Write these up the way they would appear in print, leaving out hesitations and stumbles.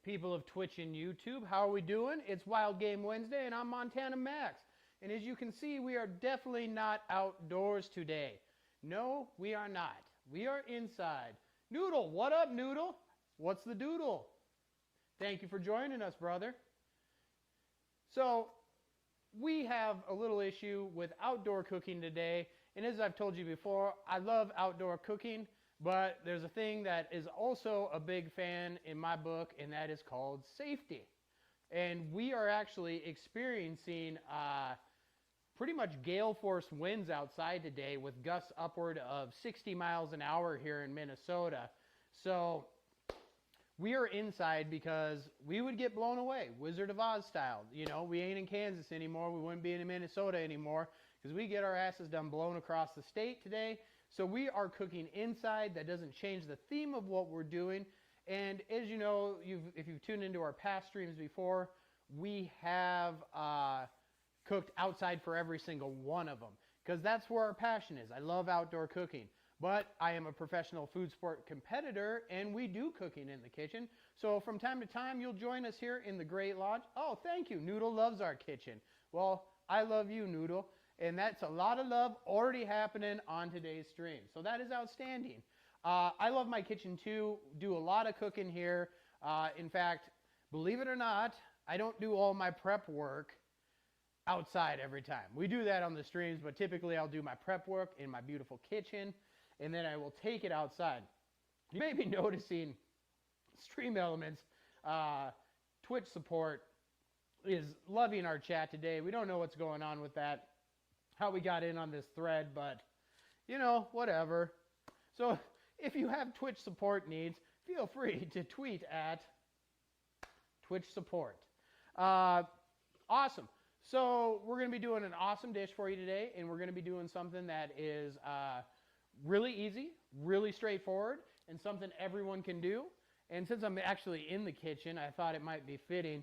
people of Twitch and YouTube. How are we doing? It's Wild Game Wednesday, and I'm Montana Max. And as you can see, we are definitely not outdoors today. No, we are not. We are inside. Noodle, what up, Noodle? What's the doodle? Thank you for joining us, brother. So, we have a little issue with outdoor cooking today. And as I've told you before, I love outdoor cooking. But there's a thing that is also a big fan in my book, and that is called safety. And we are actually experiencing pretty much gale force winds outside today with gusts upward of 60 miles an hour here in Minnesota. So we are inside because we would get blown away, Wizard of Oz style. You know, we ain't in Kansas anymore. We wouldn't be in Minnesota anymore because we get our asses done blown across the state today. So we are cooking inside. That doesn't change the theme of what we're doing. And as you know, if you've tuned into our past streams before, we have cooked outside for every single one of them because that's where our passion is. I love outdoor cooking. But I am a professional food sport competitor, and we do cooking in the kitchen. So from time to time, you'll join us here in the Great Lodge. Oh, thank you. Noodle loves our kitchen. Well, I love you, Noodle. And that's a lot of love already happening on today's stream. So that is outstanding. I love my kitchen too. Do a lot of cooking here. In fact, believe it or not, I don't do all my prep work outside every time. We do that on the streams, but typically I'll do my prep work in my beautiful kitchen, and then I will take it outside. You may be noticing Stream Elements, Twitch support is loving our chat today. We don't know what's going on with that, how we got in on this thread, but you know, whatever. So if you have Twitch support needs, feel free to tweet at Twitch support. Awesome. So we're going to be doing an awesome dish for you today, and we're going to be doing something that is really easy, really straightforward, and something everyone can do. And since I'm actually in the kitchen, I thought it might be fitting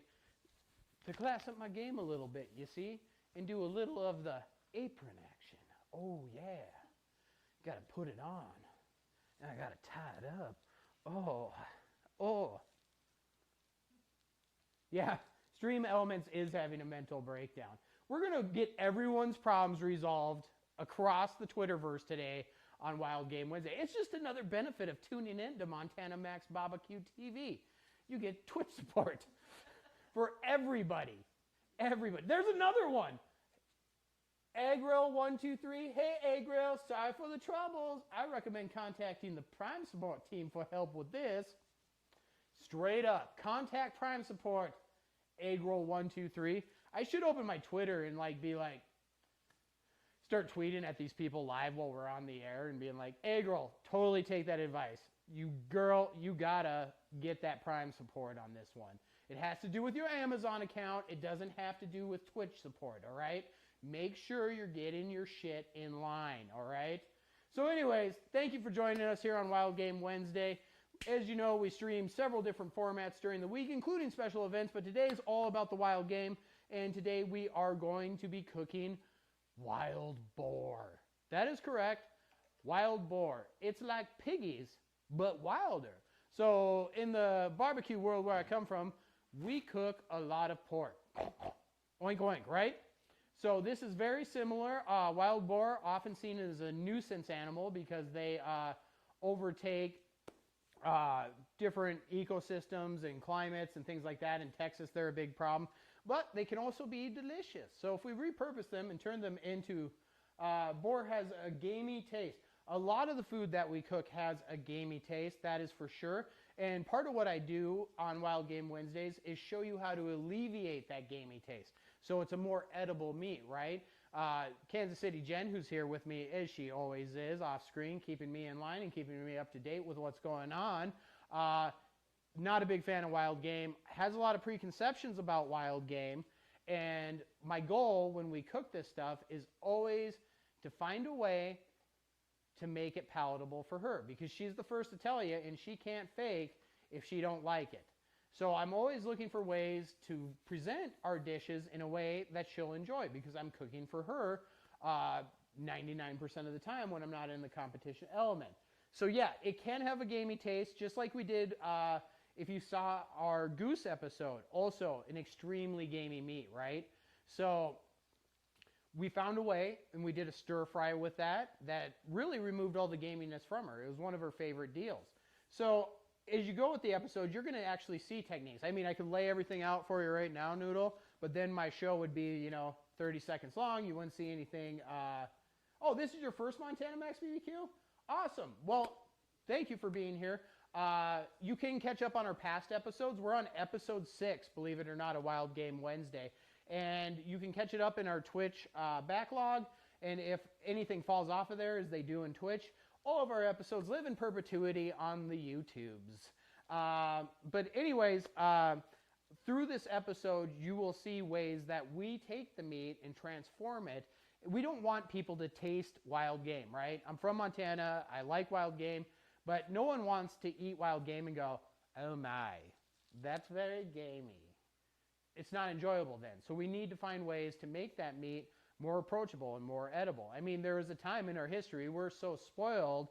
to class up my game a little bit, you see, and do a little of the apron action. Oh yeah, got to put it on, and I got to tie it up. Oh, yeah. Stream Elements is having a mental breakdown. We're gonna get everyone's problems resolved across the Twitterverse today on Wild Game Wednesday. It's just another benefit of tuning in to Montana Max Barbecue TV. You get Twitch support for everybody. Everybody. There's another one. Agrill123, hey Agrill, sorry for the troubles. I recommend contacting the Prime Support team for help with this. Straight up, contact Prime Support, Agrill123. I should open my Twitter and start tweeting at these people live while we're on the air and being like, Agrill, totally take that advice. You girl, you gotta get that Prime Support on this one. It has to do with your Amazon account. It doesn't have to do with Twitch support, all right? Make sure you're getting your shit in line, all right? So anyways, thank you for joining us here on Wild Game Wednesday. As you know, we stream several different formats during the week, including special events, but today is all about the Wild Game, and today we are going to be cooking Wild Boar. That is correct, Wild Boar. It's like piggies, but wilder. So in the barbecue world where I come from, we cook a lot of pork. Oink, oink, right? So this is very similar. Wild boar, often seen as a nuisance animal because they overtake different ecosystems and climates and things like that. In Texas, they're a big problem. But they can also be delicious. So if we repurpose them and turn them into, boar has a gamey taste. A lot of the food that we cook has a gamey taste, that is for sure. And part of what I do on Wild Game Wednesdays is show you how to alleviate that gamey taste. So it's a more edible meat, right? Kansas City Jen, who's here with me, as she always is, off screen, keeping me in line and keeping me up to date with what's going on. Not a big fan of wild game, has a lot of preconceptions about wild game. And my goal when we cook this stuff is always to find a way to make it palatable for her, because she's the first to tell you, and she can't fake if she don't like it. So I'm always looking for ways to present our dishes in a way that she'll enjoy, because I'm cooking for her 99% of the time when I'm not in the competition element. So yeah, it can have a gamey taste, just like we did If you saw our goose episode, also an extremely gamey meat, right? So we found a way, and we did a stir fry with that really removed all the gaminess from her. It was one of her favorite deals. So as you go with the episode, you're going to actually see techniques. I mean, I could lay everything out for you right now, Noodle, but then my show would be, 30 seconds long. You wouldn't see anything. Oh, this is your first Montana Max BBQ? Awesome. Well, thank you for being here. You can catch up on our past episodes. We're on episode 6, believe it or not, a Wild Game Wednesday. And you can catch it up in our Twitch backlog. And if anything falls off of there, as they do in Twitch, all of our episodes live in perpetuity on the YouTubes. But anyways, through this episode, you will see ways that we take the meat and transform it. We don't want people to taste wild game, right? I'm from Montana. I like wild game. But no one wants to eat wild game and go, oh my, that's very gamey. It's not enjoyable then. So we need to find ways to make that meat more approachable and more edible. I mean, there was a time in our history, we're so spoiled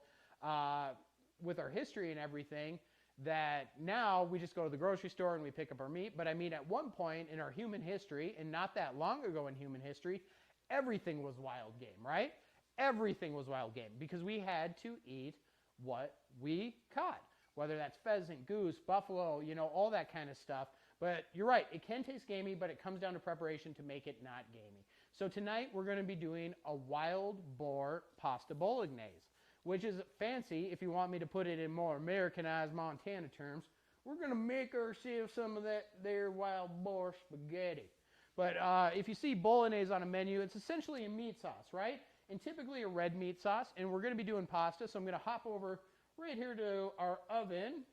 with our history and everything, that now we just go to the grocery store and we pick up our meat. But I mean, at one point in our human history, and not that long ago in human history, everything was wild game, right? Everything was wild game because we had to eat what we caught, whether that's pheasant, goose, buffalo, all that kind of stuff. But you're right, it can taste gamey, but it comes down to preparation to make it not gamey. So tonight we're going to be doing a Wild Boar pasta bolognese, which is fancy. If you want me to put it in more Americanized Montana terms, we're going to make ourselves some of that there Wild Boar spaghetti. But if you see bolognese on a menu, it's essentially a meat sauce, right? And typically a red meat sauce. And we're going to be doing pasta, so I'm going to hop over right here to our oven.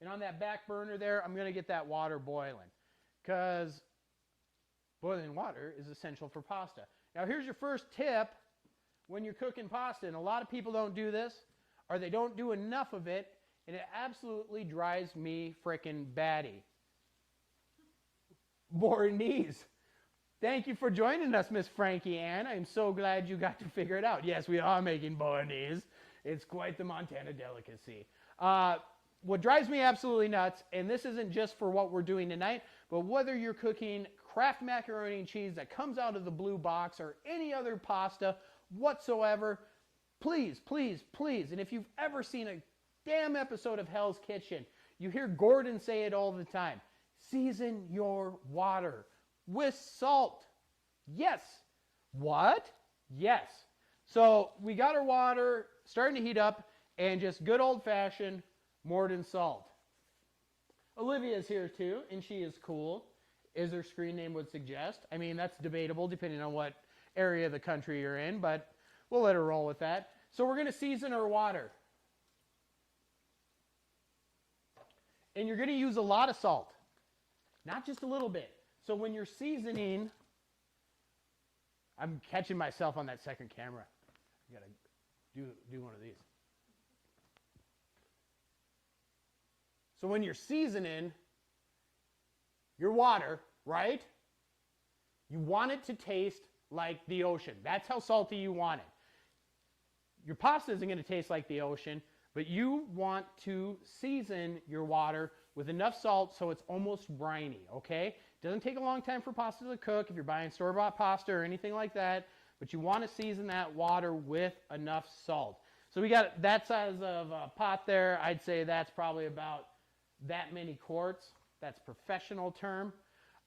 And on that back burner there, I'm going to get that water boiling, because boiling water is essential for pasta. Now here's your first tip when you're cooking pasta, and a lot of people don't do this, or they don't do enough of it, and it absolutely drives me frickin' batty. Bolognese. Thank you for joining us, Miss Frankie Ann. I'm so glad you got to figure it out. Yes, we are making bolognese. It's quite the Montana delicacy. What drives me absolutely nuts, and this isn't just for what we're doing tonight, but whether you're cooking Kraft macaroni and cheese that comes out of the blue box or any other pasta whatsoever, please, please, please, and if you've ever seen a damn episode of Hell's Kitchen, you hear Gordon say it all the time, season your water with salt. Yes. What? Yes. So we got our water starting to heat up, and just good old-fashioned Morden salt. Olivia's here too, and she is cool, as her screen name would suggest. I mean, that's debatable depending on what area of the country you're in, but we'll let her roll with that. So we're going to season our water. And you're going to use a lot of salt, not just a little bit. So when you're seasoning, I'm catching myself on that second camera. I got to do one of these. So when you're seasoning your water, right, you want it to taste like the ocean. That's how salty you want it. Your pasta isn't going to taste like the ocean, but you want to season your water with enough salt so it's almost briny, okay? It doesn't take a long time for pasta to cook if you're buying store-bought pasta or anything like that, but you want to season that water with enough salt. So we got that size of pot there. I'd say that's probably about that many quarts. That's professional term.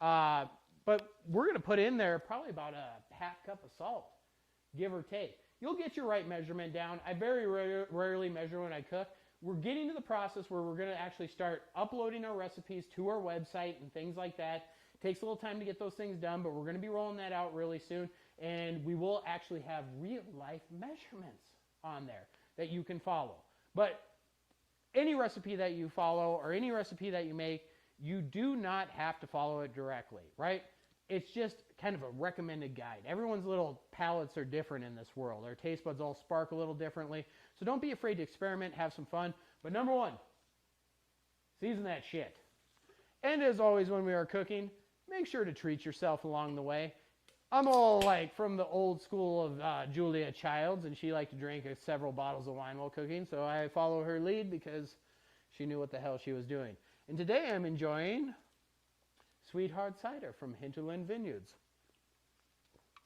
But we're going to put in there probably about a half cup of salt, give or take. You'll get your right measurement down. I very rarely measure when I cook. We're getting to the process where we're going to actually start uploading our recipes to our website and things like that. It takes a little time to get those things done, but we're going to be rolling that out really soon. And we will actually have real-life measurements on there that you can follow. But any recipe that you follow or any recipe that you make, you do not have to follow it directly, right? It's just kind of a recommended guide. Everyone's little palates are different in this world. Our taste buds all spark a little differently. So don't be afraid to experiment, have some fun. But number one, season that shit. And as always when we are cooking, make sure to treat yourself along the way. I'm all like from the old school of Julia Childs, and she liked to drink several bottles of wine while cooking, so I follow her lead because She knew what the hell she was doing. And today I'm enjoying Sweetheart Cider from Hinterland Vineyards,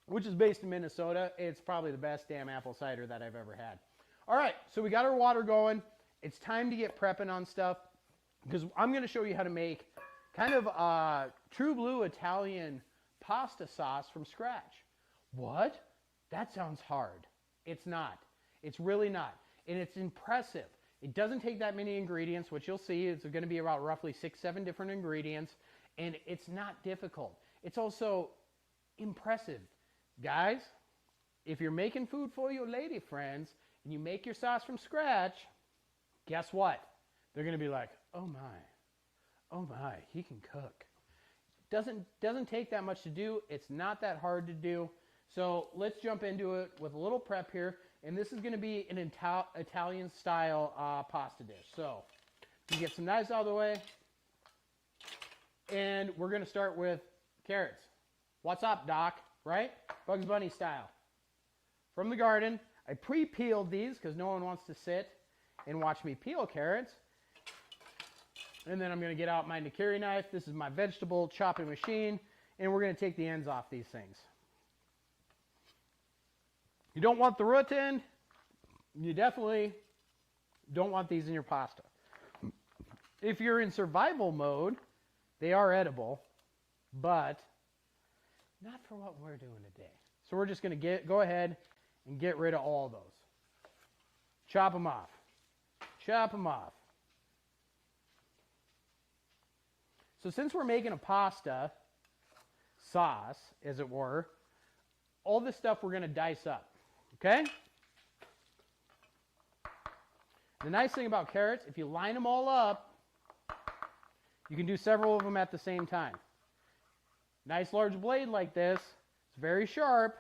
which is based in Minnesota. It's probably the best damn apple cider that I've ever had. All right, so we got our water going. It's time to get prepping on stuff because I'm going to show you how to make kind of a true blue Italian pasta sauce from scratch. What? That sounds hard. It's not. It's really not. And it's impressive. It doesn't take that many ingredients, which you'll see. It's going to be about roughly 6-7 different ingredients. And it's not difficult. It's also impressive. Guys, if you're making food for your lady friends and you make your sauce from scratch, guess what? They're going to be like, oh my, he can cook. Doesn't take that much to do. It's not that hard to do. So let's jump into it with a little prep here. And this is going to be an Italian style pasta dish. So you get some knives out of the way. And we're going to start with carrots. What's up, Doc? Right? Bugs Bunny style. From the garden. I pre-peeled these because no one wants to sit and watch me peel carrots. And then I'm going to get out my Nakiri knife. This is my vegetable chopping machine. And we're going to take the ends off these things. You don't want the root end. You definitely don't want these in your pasta. If you're in survival mode, they are edible, but not for what we're doing today. So we're just going to go ahead and get rid of all those. Chop them off. Chop them off. So since we're making a pasta sauce, as it were, all this stuff we're going to dice up. Okay? The nice thing about carrots, if you line them all up, you can do several of them at the same time. Nice large blade like this. It's very sharp.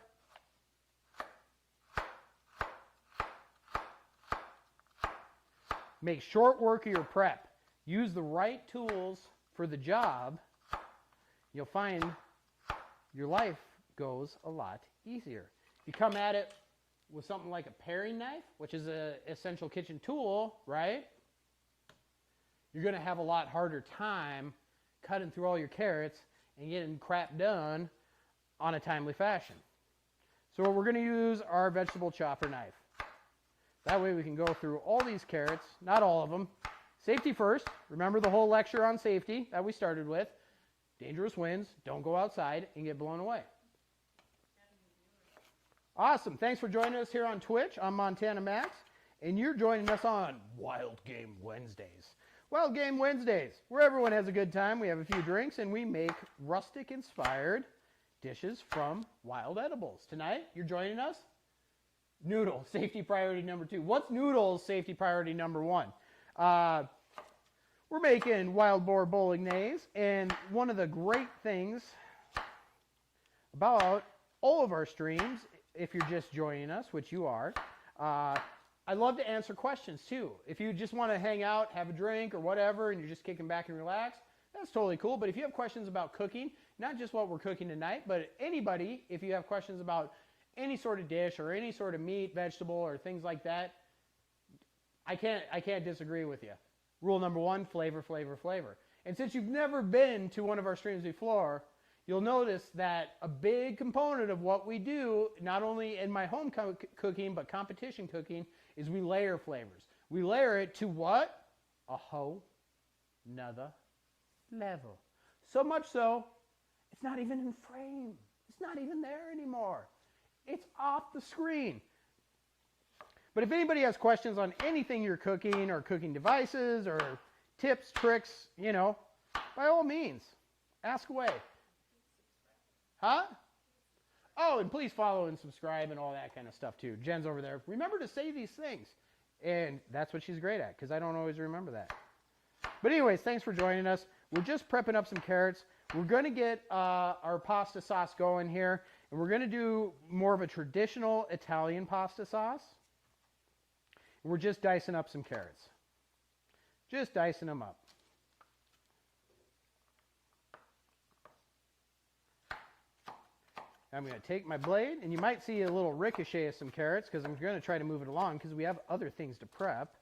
Make short work of your prep. Use the right tools for the job. You'll find your life goes a lot easier. You come at it with something like a paring knife, which is an essential kitchen tool, right? You're going to have a lot harder time cutting through all your carrots and getting crap done on a timely fashion. So we're going to use our vegetable chopper knife. That way we can go through all these carrots, not all of them. Safety first. Remember the whole lecture on safety that we started with. Dangerous winds, don't go outside and get blown away. Awesome. Thanks for joining us here on Twitch. I'm Montana Max, and you're joining us on Wild Game Wednesdays. Wild Game Wednesdays, where everyone has a good time. We have a few drinks, and we make rustic-inspired dishes from wild edibles. Tonight, you're joining us? Noodles, safety priority number 2. What's noodles, safety priority number 1? We're making Wild Boar Bolognese, and one of the great things about all of our streams, if you're just joining us, which you are, I love to answer questions too. If you just want to hang out, have a drink or whatever, and you're just kicking back and relax, that's totally cool. But if you have questions about cooking, not just what we're cooking tonight, but anybody, if you have questions about any sort of dish or any sort of meat, vegetable, or things like that, I can't disagree with you. Rule number 1, flavor, flavor, flavor. And since you've never been to one of our streams before, you'll notice that a big component of what we do, not only in my home cooking, but competition cooking, is we layer flavors. We layer it to what? A whole nother level. So much so, it's not even in frame. It's not even there anymore. It's off the screen. But if anybody has questions on anything you're cooking or cooking devices or tips, tricks, by all means, ask away. Huh? Oh, and please follow and subscribe and all that kind of stuff too. Jen's over there. Remember to say these things. And that's what she's great at, because I don't always remember that. But anyways, thanks for joining us. We're just prepping up some carrots. We're going to get our pasta sauce going here. And we're going to do more of a traditional Italian pasta sauce. We're just dicing up some carrots. Just dicing them up. I'm going to take my blade, and you might see a little ricochet of some carrots because I'm going to try to move it along because we have other things to prep.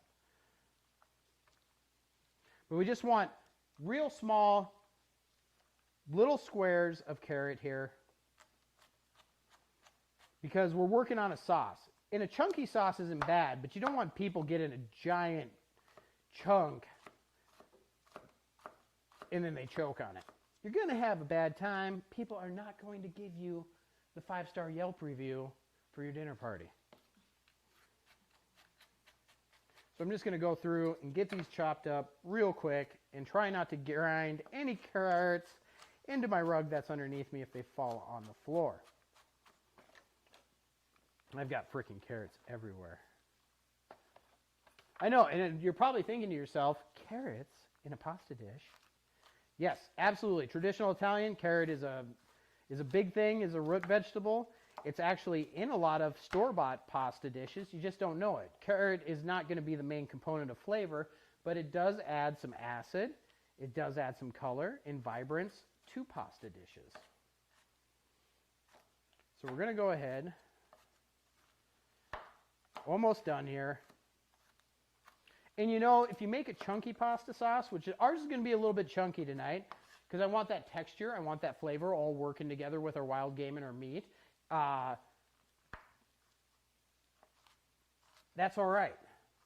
But we just want real small little squares of carrot here because we're working on a sauce. And a chunky sauce isn't bad, but you don't want people getting a giant chunk and then they choke on it. You're going to have a bad time. People are not going to give you the 5-star Yelp review for your dinner party. So I'm just going to go through and get these chopped up real quick and try not to grind any carrots into my rug that's underneath me if they fall on the floor. I've got freaking carrots everywhere. I know, and you're probably thinking to yourself, carrots in a pasta dish? Yes, absolutely. Traditional Italian, carrot is a big thing, is a root vegetable. It's actually in a lot of store-bought pasta dishes. You just don't know it. Carrot is not going to be the main component of flavor, but it does add some acid. It does add some color and vibrance to pasta dishes. So we're going to go ahead. Almost done here. And you know, if you make a chunky pasta sauce, which ours is going to be a little bit chunky tonight, because I want that texture, I want that flavor all working together with our wild game and our meat. That's all right.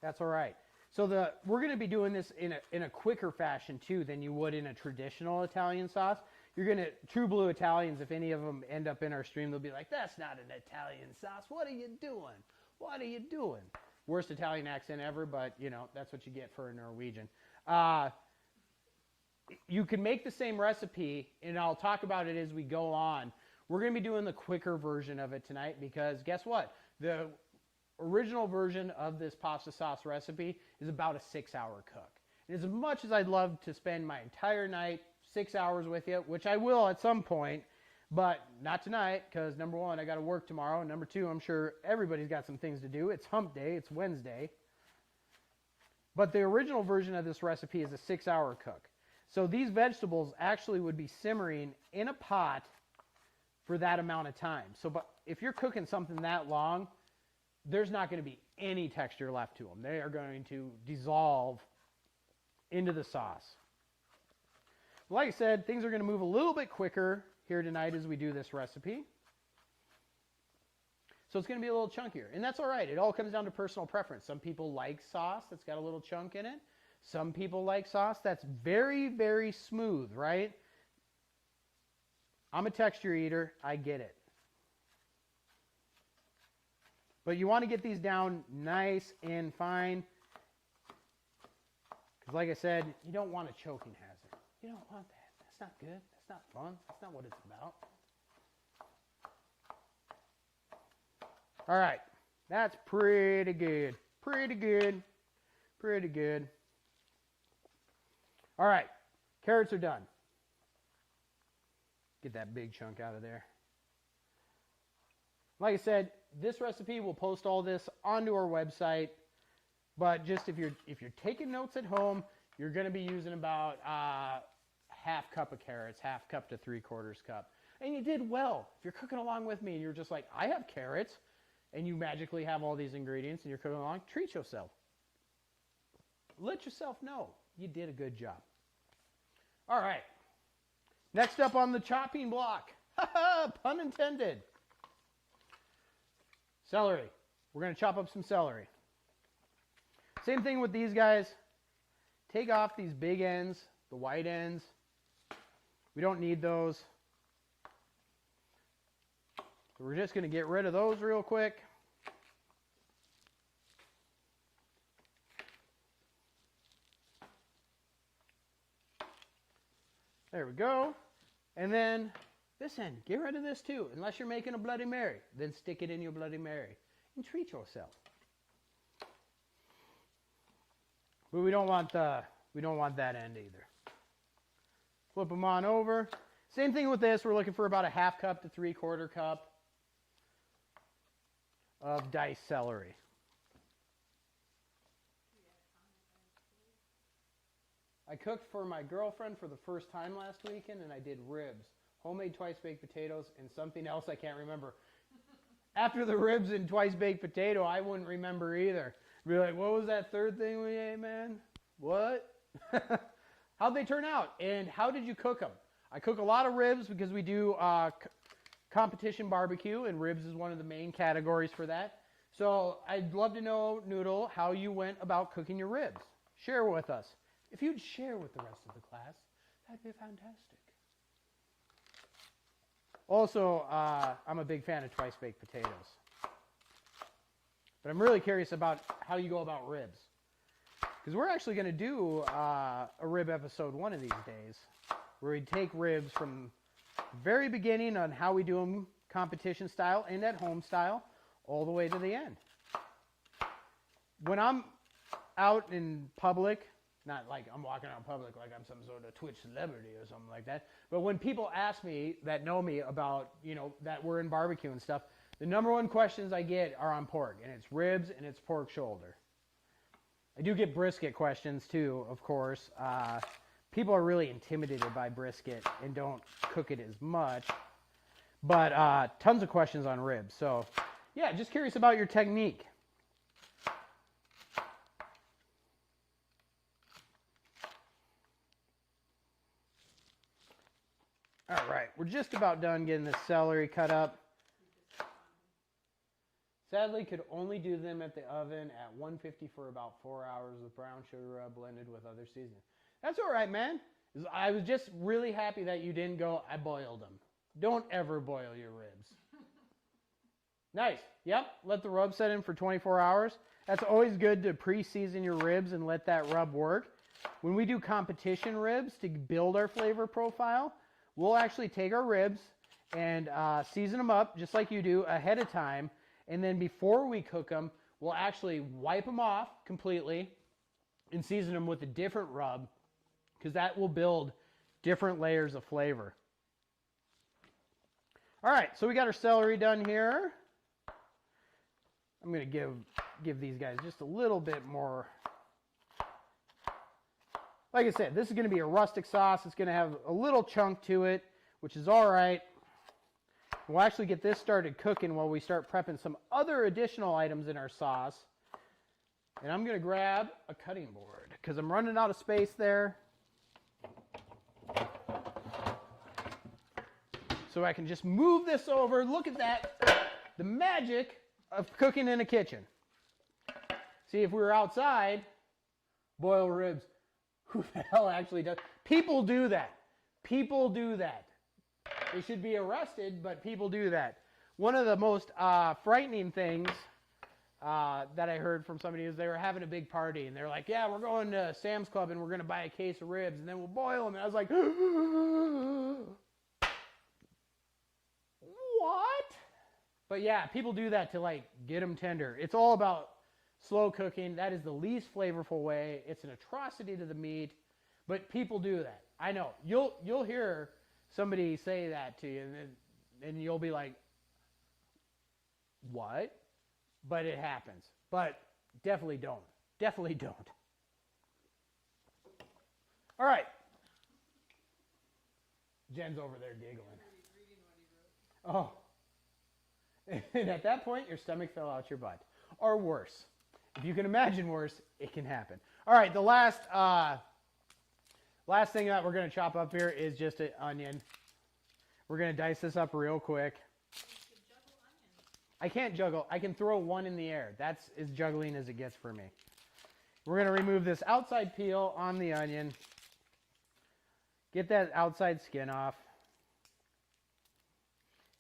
That's all right. So we're going to be doing this in a quicker fashion too than you would in a traditional Italian sauce. You're going to, True Blue Italians, if any of them end up in our stream, they'll be like, that's not an Italian sauce. What are you doing? What are you doing? Worst Italian accent ever, but, you know, that's what you get for a Norwegian. You can make the same recipe, and I'll talk about it as we go on. We're going to be doing the quicker version of it tonight because guess what? The original version of this pasta sauce recipe is about a 6-hour cook. And as much as I'd love to spend my entire night, 6 hours with you, which I will at some point, but not tonight, because number one, I got to work tomorrow. And number two, I'm sure everybody's got some things to do. It's hump day. It's Wednesday. But the original version of this recipe is a 6-hour cook. So these vegetables actually would be simmering in a pot for that amount of time. So but if you're cooking something that long, there's not going to be any texture left to them. They are going to dissolve into the sauce. Like I said, things are going to move a little bit quicker here tonight as we do this recipe. So it's going to be a little chunkier, and that's all right. It all comes down to personal preference. Some people like sauce that's got a little chunk in it. Some people like sauce that's very, very smooth, right? I'm a texture eater. I get it. But you want to get these down nice and fine. Because like I said, you don't want a choking hazard. You don't want that. That's not good. That's not fun. That's not what it's about. All right. That's pretty good. Pretty good. Pretty good. All right. Carrots are done. Get that big chunk out of there. Like I said, this recipe, we'll post all this onto our website. But just if you're taking notes at home, you're going to be using about half cup of carrots, half cup to 3/4 cup. And you did well. If you're cooking along with me and you're just like, I have carrots, and you magically have all these ingredients and you're cooking along, treat yourself. Let yourself know you did a good job. All right. Next up on the chopping block, pun intended, celery. We're going to chop up some celery. Same thing with these guys. Take off these big ends, the white ends. We don't need those. So we're just going to get rid of those real quick. There we go. And then this end, get rid of this too. Unless you're making a Bloody Mary, then stick it in your Bloody Mary and treat yourself. But we don't want that end either. Flip them on over. Same thing with this. We're looking for about a half cup to 3/4 cup of diced celery. I cooked for my girlfriend for the first time last weekend, and I did ribs, homemade twice-baked potatoes, and something else I can't remember. After the ribs and twice-baked potato, I wouldn't remember either. Be like, what was that third thing we ate, man? What? How'd they turn out? And how did you cook them? I cook a lot of ribs because we do competition barbecue, and ribs is one of the main categories for that. So I'd love to know, Noodle, how you went about cooking your ribs. Share with us. If you'd share with the rest of the class, that'd be fantastic. Also, I'm a big fan of twice-baked potatoes. But I'm really curious about how you go about ribs. Because we're actually going to do a rib episode one of these days, where we take ribs from the very beginning on how we do them competition style and at home style, all the way to the end. When I'm out in public, not like I'm walking out in public like I'm some sort of Twitch celebrity or something like that, but when people ask me that know me about, that we're in barbecue and stuff, the number one questions I get are on pork, and it's ribs and it's pork shoulder. I do get brisket questions too, of course. People are really intimidated by brisket and don't cook it as much, but tons of questions on ribs. So yeah, just curious about your technique. All right, we're just about done getting the celery cut up. Sadly, could only do them at the oven at 150 for about 4 hours with brown sugar blended with other seasonings. That's all right, man. I was just really happy that you didn't go, I boiled them. Don't ever boil your ribs. Nice. Yep, let the rub set in for 24 hours. That's always good to pre-season your ribs and let that rub work. When we do competition ribs to build our flavor profile, we'll actually take our ribs and season them up just like you do ahead of time. And then before we cook them, we'll actually wipe them off completely and season them with a different rub, because that will build different layers of flavor. All right, so we got our celery done here. I'm going to give these guys just a little bit more. Like I said, this is going to be a rustic sauce. It's going to have a little chunk to it, which is all right. We'll actually get this started cooking while we start prepping some other additional items in our sauce. And I'm going to grab a cutting board because I'm running out of space there. So I can just move this over. Look at that. The magic of cooking in a kitchen. See, if we were outside, boil ribs. Who the hell actually does? People do that. People do that. They should be arrested, but people do that. One of the most frightening things that I heard from somebody is they were having a big party, and they're like, yeah, we're going to Sam's Club, and we're going to buy a case of ribs, and then we'll boil them. And I was like, what? But yeah, people do that to like get them tender. It's all about slow cooking. That is the least flavorful way. It's an atrocity to the meat, but people do that. I know. You'll hear somebody say that to you, and you'll be like, what? But it happens. But definitely don't. Definitely don't. All right. Jen's over there giggling. Oh. And at that point, your stomach fell out your butt. Or worse. If you can imagine worse, it can happen. All right, the last thing that we're going to chop up here is just an onion. We're going to dice this up real quick. I can't juggle. I can throw one in the air. That's as juggling as it gets for me. We're going to remove this outside peel on the onion. Get that outside skin off.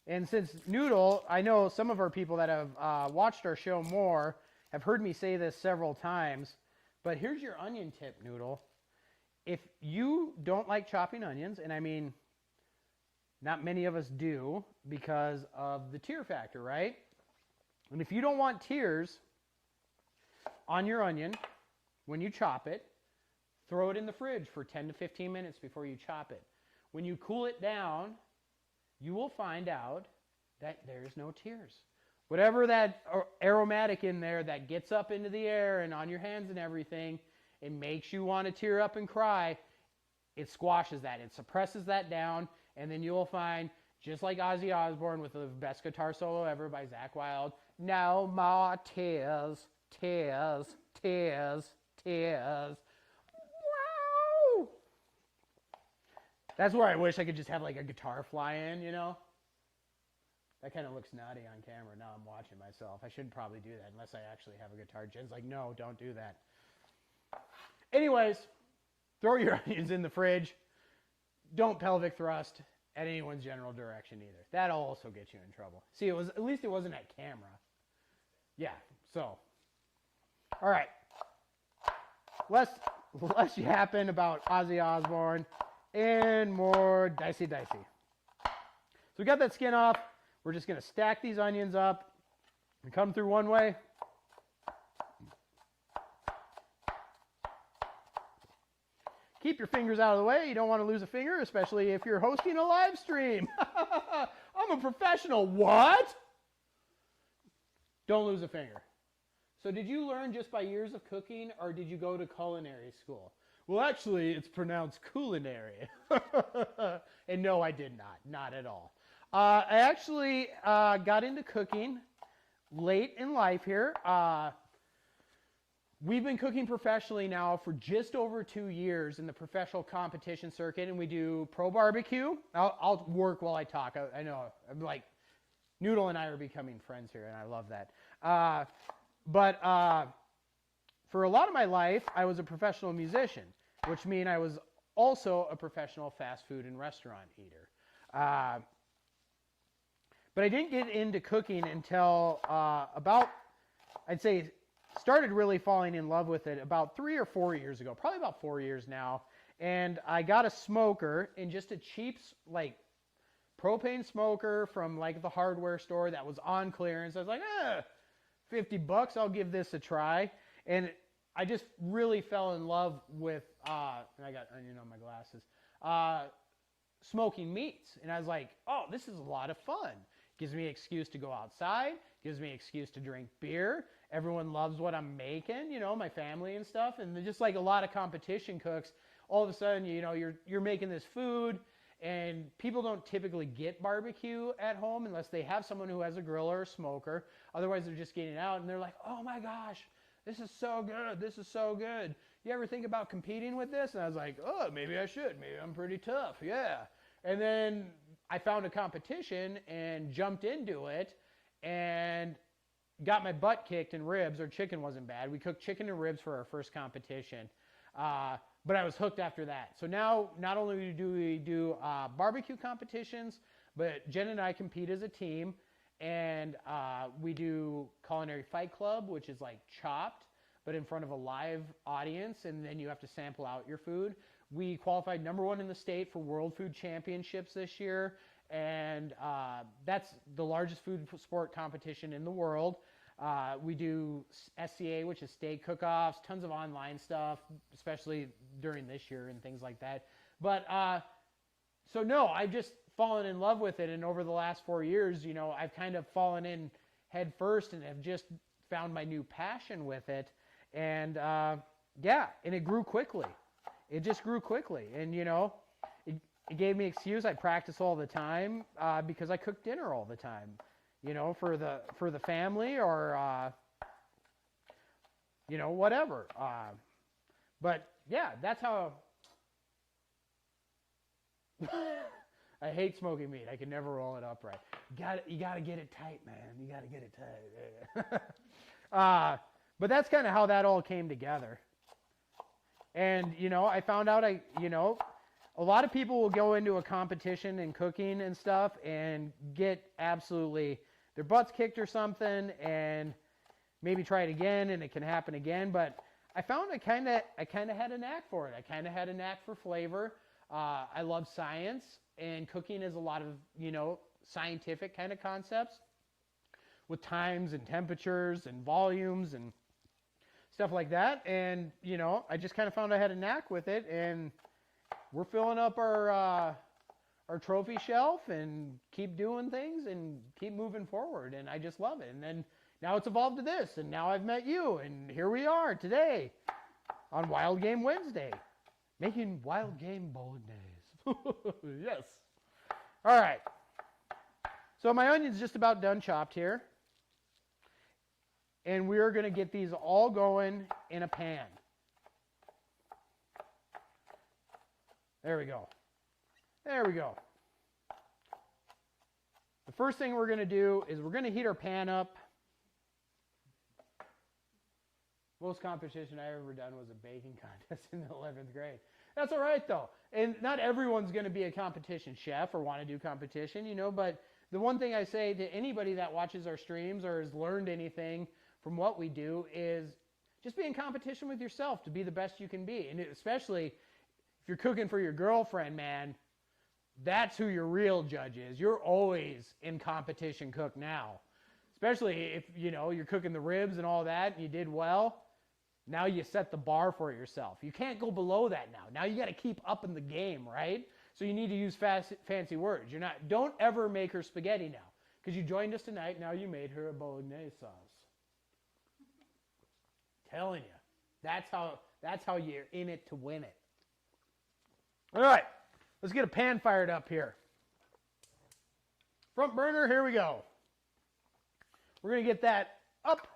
And since Noodle, I know some of our people that have watched our show more have heard me say this several times, but here's your onion tip, Noodle. If you don't like chopping onions, and I mean, not many of us do because of the tear factor, right? And if you don't want tears on your onion when you chop it, throw it in the fridge for 10 to 15 minutes before you chop it. When you cool it down, you will find out that there's no tears. Whatever that aromatic in there that gets up into the air and on your hands and everything, it makes you want to tear up and cry. It squashes that. It suppresses that down, and then you will find, just like Ozzy Osbourne with the best guitar solo ever by Zakk Wylde, no more tears, tears, tears, tears. Wow! That's where I wish I could just have like a guitar fly in, you know? That kind of looks nutty on camera. Now I'm watching myself. I shouldn't probably do that unless I actually have a guitar. Jen's like, no, don't do that. Anyways, throw your onions in the fridge. Don't pelvic thrust at anyone's general direction either. That'll also get you in trouble. See, at least it wasn't at camera. Yeah, so. All right. Less yapping about Ozzy Osbourne and more dicey. So we got that skin off. We're just going to stack these onions up and come through one way. Keep your fingers out of the way. You don't want to lose a finger, especially if you're hosting a live stream. I'm a professional. What? Don't lose a finger. So did you learn just by years of cooking, or did you go to culinary school? Well, actually, it's pronounced culinary. And no, I did not. Not at all. I actually got into cooking late in life here. We've been cooking professionally now for just over 2 years in the professional competition circuit, and we do pro barbecue. I'll work while I talk. I know. I'm like, Noodle and I are becoming friends here, and I love that. But for a lot of my life, I was a professional musician, which means I was also a professional fast food and restaurant eater. But I didn't get into cooking until about, I'd say, started really falling in love with it about 3 or 4 years ago, probably about 4 years now. And I got a smoker, and just a cheap, like, propane smoker from, like, the hardware store that was on clearance. I was like, $50, I'll give this a try. And I just really fell in love with, and I got onion on my glasses, smoking meats. And I was like, oh, this is a lot of fun. Gives me an excuse to go outside, gives me an excuse to drink beer. Everyone loves what I'm making, you know, my family and stuff. And just like a lot of competition cooks, all of a sudden, you know, you're making this food, and people don't typically get barbecue at home unless they have someone who has a grill or a smoker. Otherwise, they're just getting out, and they're like, oh my gosh, this is so good. This is so good. You ever think about competing with this? And I was like, oh, maybe I should. Maybe I'm pretty tough. Yeah. And then I found a competition and jumped into it and got my butt kicked in ribs, or chicken wasn't bad. We cooked chicken and ribs for our first competition. But I was hooked after that. So now, not only do we do barbecue competitions, but Jen and I compete as a team, and we do Culinary Fight Club, which is like Chopped, but in front of a live audience, and then you have to sample out your food. We qualified #1 in the state for World Food Championships this year, and that's the largest food sport competition in the world. We do SCA, which is steak cook-offs, tons of online stuff, especially during this year and things like that. But so no, I've just fallen in love with it, and over the last 4 years, you know, I've kind of fallen in head first and have just found my new passion with it. And yeah, and it grew quickly. It just grew quickly, and you know, it gave me excuse. I practice all the time because I cook dinner all the time. You know, for the family, or you know, whatever. But yeah, that's how. I hate smoking meat. I can never roll it upright. You gotta get it tight, man. You gotta get it tight. But that's kind of how that all came together. And you know, I found out a lot of people will go into a competition in cooking and stuff and get absolutely their butts kicked or something, and maybe try it again, and it can happen again. But I found I kind of had a knack for it. I kind of had a knack for flavor. I love science, and cooking is a lot of, you know, scientific kind of concepts with times and temperatures and volumes and stuff like that. And you know, I just kind of found I had a knack with it, and we're filling up our trophy shelf and keep doing things and keep moving forward, and I just love it. And then now it's evolved to this, and now I've met you, and here we are today on Wild Game Wednesday, making Wild Game Bolognese. Yes. All right. So my onion's just about done chopped here, and we're going to get these all going in a pan. There we go. There we go. The first thing we're going to do is we're going to heat our pan up. Most competition I ever done was a baking contest in the 11th grade. That's all right, though. And not everyone's going to be a competition chef or want to do competition, you know, but the one thing I say to anybody that watches our streams or has learned anything from what we do is just be in competition with yourself to be the best you can be. And especially if you're cooking for your girlfriend, man, that's who your real judge is. You're always in competition cook now. Especially if, you know, you're cooking the ribs and all that and you did well. Now you set the bar for yourself. You can't go below that now. Now you got to keep up in the game, right? So you need to use fancy words. Don't ever make her spaghetti now. Because you joined us tonight, now you made her a Bolognese sauce. Telling you. That's how you're in it to win it. All right. Let's get a pan fired up here. Front burner, here we go. We're going to get that up,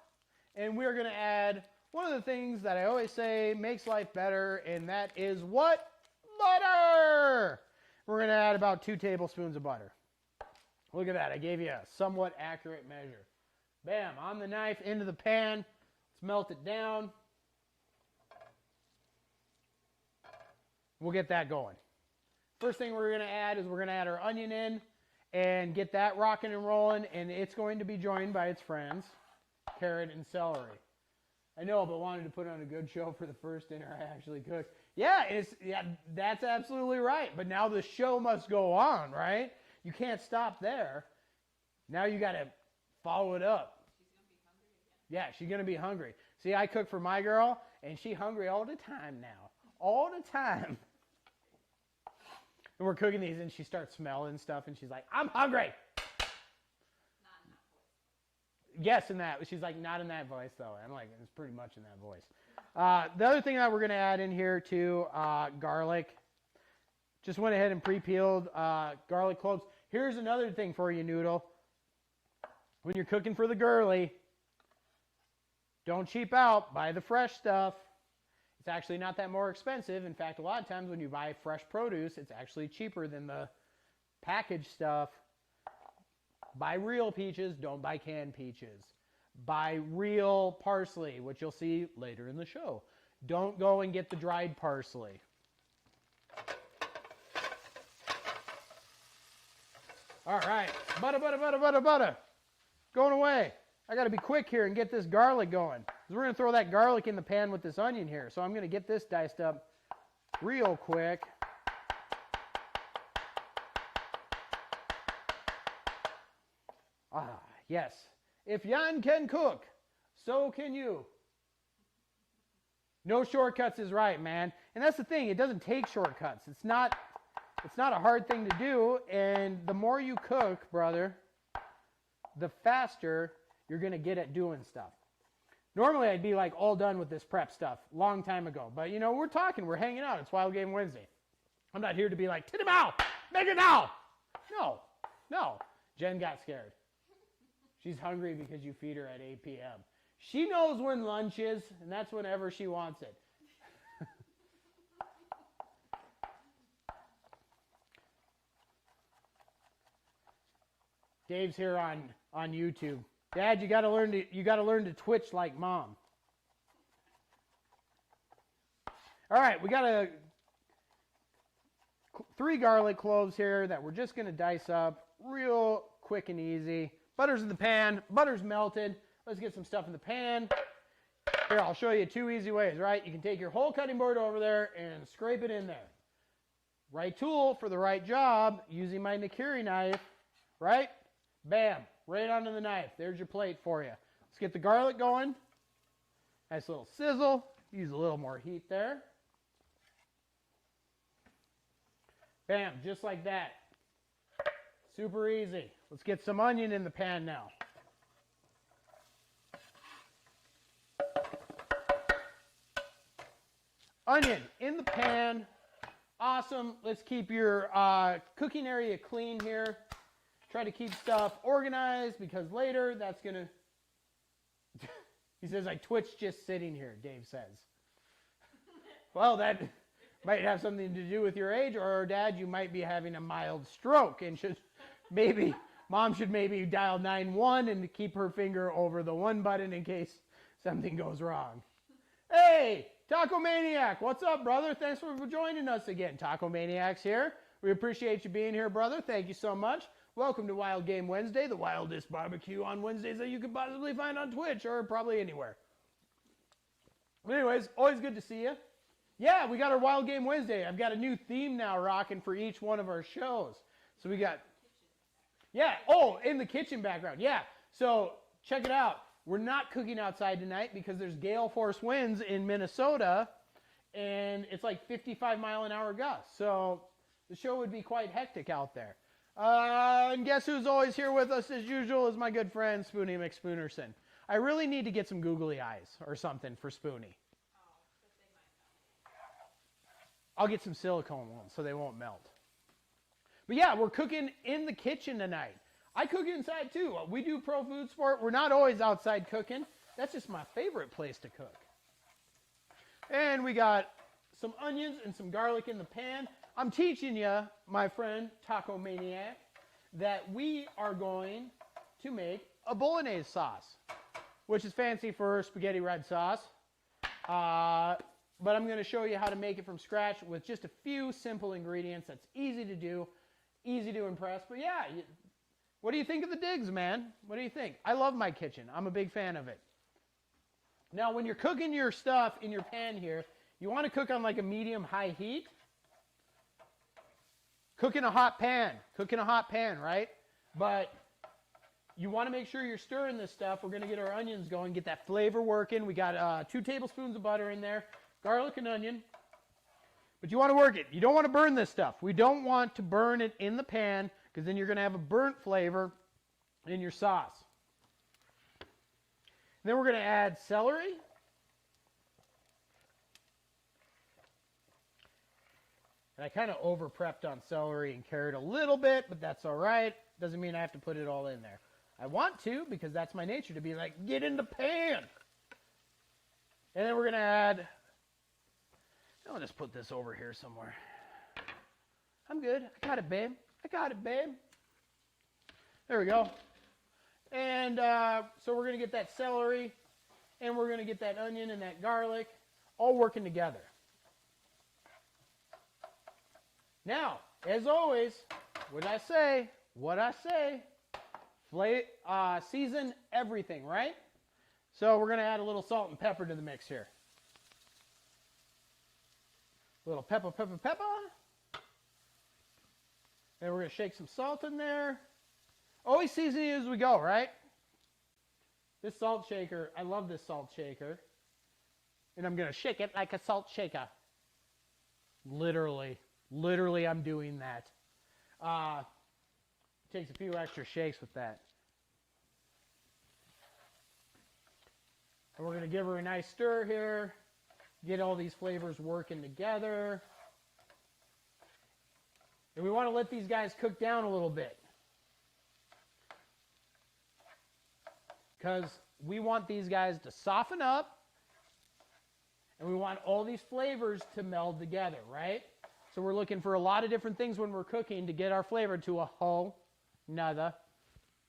and we're going to add one of the things that I always say makes life better, and that is what? Butter! We're going to add about 2 tablespoons of butter. Look at that. I gave you a somewhat accurate measure. Bam, on the knife, into the pan. Let's melt it down. We'll get that going. First thing we're going to add is we're going to add our onion in and get that rocking and rolling, and it's going to be joined by its friends, carrot and celery. I know, but wanted to put on a good show for the first dinner I actually cooked. Yeah, that's absolutely right. But now the show must go on, right? You can't stop there. Now you got to follow it up. Yeah, she's going to be hungry. See, I cook for my girl, and she's hungry all the time now. All the time. And we're cooking these, and she starts smelling stuff, and she's like, I'm hungry. Yes, in that. She's like, not in that voice, though. I'm like, it's pretty much in that voice. The other thing that we're going to add in here, too, garlic. Just went ahead and pre-peeled garlic cloves. Here's another thing for you, Noodle. When you're cooking for the girly, don't cheap out. Buy the fresh stuff. It's actually not that more expensive. In fact, a lot of times when you buy fresh produce, it's actually cheaper than the packaged stuff. Buy real peaches, don't buy canned peaches. Buy real parsley, which you'll see later in the show. Don't go and get the dried parsley. All right, butter. Going away. I got to be quick here and get this garlic going. We're going to throw that garlic in the pan with this onion here. So I'm going to get this diced up real quick. Ah, yes. If Jan can cook, so can you. No shortcuts is right, man. And that's the thing. It doesn't take shortcuts. It's not a hard thing to do. And the more you cook, brother, the faster you're going to get at doing stuff. Normally, I'd be like all done with this prep stuff long time ago. But, you know, we're talking. We're hanging out. It's Wild Game Wednesday. I'm not here to be like, "Titty out! Make it now!" No. Jen got scared. She's hungry because you feed her at 8 p.m. She knows when lunch is, and that's whenever she wants it. Dave's here on YouTube. Dad, you got to learn to twitch like Mom. All right, we got 3 garlic cloves here that we're just going to dice up real quick and easy. Butter's in the pan. Butter's melted. Let's get some stuff in the pan. Here, I'll show you 2 easy ways, right? You can take your whole cutting board over there and scrape it in there. Right tool for the right job, using my Nakiri knife, right? Bam, right onto the knife. There's your plate for you. Let's get the garlic going. Nice little sizzle. Use a little more heat there. Bam, just like that. Super easy. Let's get some onion in the pan now. Onion in the pan. Awesome. Let's keep your cooking area clean here. Try to keep stuff organized because later that's going to... He says, I twitch just sitting here, Dave says. Well, Might have something to do with your age, or Dad, you might be having a mild stroke and Mom should maybe dial 911 and keep her finger over the 1 button in case something goes wrong. Hey, Taco Maniac, what's up, brother? Thanks for joining us again. Taco Maniac's here. We appreciate you being here, brother. Thank you so much. Welcome to Wild Game Wednesday, the wildest barbecue on Wednesdays that you can possibly find on Twitch or probably anywhere. Anyways, always good to see you. Yeah, we got our Wild Game Wednesday. I've got a new theme now rocking for each one of our shows. So we got, in the kitchen background. Yeah, so check it out. We're not cooking outside tonight because there's gale force winds in Minnesota, and it's like 55-mile-an-hour gusts. So the show would be quite hectic out there. And guess who's always here with us as usual is my good friend, Spoonie McSpoonerson. I really need to get some googly eyes or something for Spoonie. I'll get some silicone ones so they won't melt. But yeah, we're cooking in the kitchen tonight. I cook inside too. We do Pro Food Sport. We're not always outside cooking. That's just my favorite place to cook. And we got some onions and some garlic in the pan. I'm teaching you, my friend Taco Maniac, that we are going to make a Bolognese sauce, which is fancy for spaghetti red sauce. But I'm going to show you how to make it from scratch with just a few simple ingredients. That's easy to do, easy to impress. But yeah, what do you think of the digs, man? What do you think? I love my kitchen. I'm a big fan of it. Now, when you're cooking your stuff in your pan here, you want to cook on like a medium-high heat. Cook in a hot pan. Cook in a hot pan, right? But you want to make sure you're stirring this stuff. We're going to get our onions going, get that flavor working. We got 2 tablespoons of butter in there. Garlic and onion, but you want to work it. You don't want to burn this stuff. We don't want to burn it in the pan because then you're going to have a burnt flavor in your sauce. And then we're going to add celery. And I kind of over-prepped on celery and carrot a little bit, but that's all right. Doesn't mean I have to put it all in there. I want to because that's my nature to be like, get in the pan. And then we're going to add... I'll just put this over here somewhere. I'm good. I got it, babe. I got it, babe. There we go. And so we're going to get that celery, and we're going to get that onion and that garlic all working together. Now, as always, what I say, season everything, right? So we're going to add a little salt and pepper to the mix here. A little pepper. And we're going to shake some salt in there. Always seasoning as we go, right? This salt shaker, I love this salt shaker. And I'm going to shake it like a salt shaker. Literally, I'm doing that. Takes a few extra shakes with that. And we're going to give her a nice stir here. Get all these flavors working together. And we want to let these guys cook down a little bit. Because we want these guys to soften up. And we want all these flavors to meld together, right? So we're looking for a lot of different things when we're cooking to get our flavor to a whole nother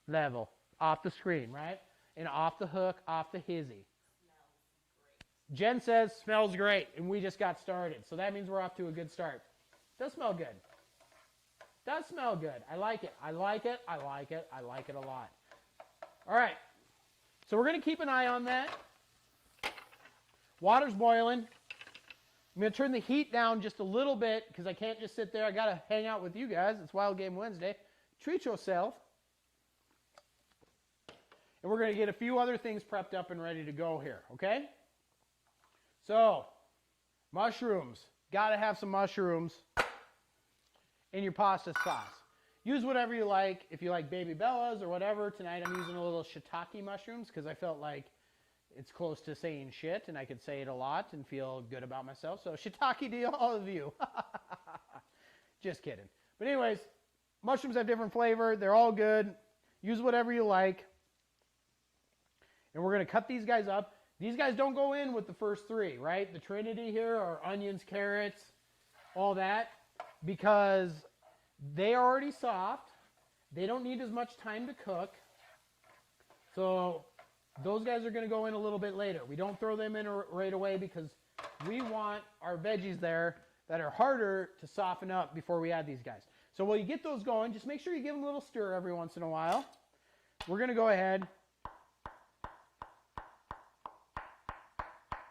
level. Off the screen, right? And off the hook, off the hizzy. Jen says, smells great, and we just got started. So that means we're off to a good start. Does smell good. Does smell good. I like it. I like it. I like it. I like it a lot. All right. So we're going to keep an eye on that. Water's boiling. I'm going to turn the heat down just a little bit because I can't just sit there. I got to hang out with you guys. It's Wild Game Wednesday. Treat yourself. And we're going to get a few other things prepped up and ready to go here, okay? So, mushrooms. Got to have some mushrooms in your pasta sauce. Use whatever you like. If you like Baby Bellas or whatever, tonight I'm using a little shiitake mushrooms because I felt like it's close to saying shit and I could say it a lot and feel good about myself. So, shiitake to all of you. Just kidding. But anyways, mushrooms have different flavor. They're all good. Use whatever you like. And we're going to cut these guys up. These guys don't go in with the first 3, right? The trinity here are onions, carrots, all that, because they are already soft. They don't need as much time to cook. So those guys are going to go in a little bit later. We don't throw them in right away because we want our veggies there that are harder to soften up before we add these guys. So while you get those going, just make sure you give them a little stir every once in a while. We're going to go ahead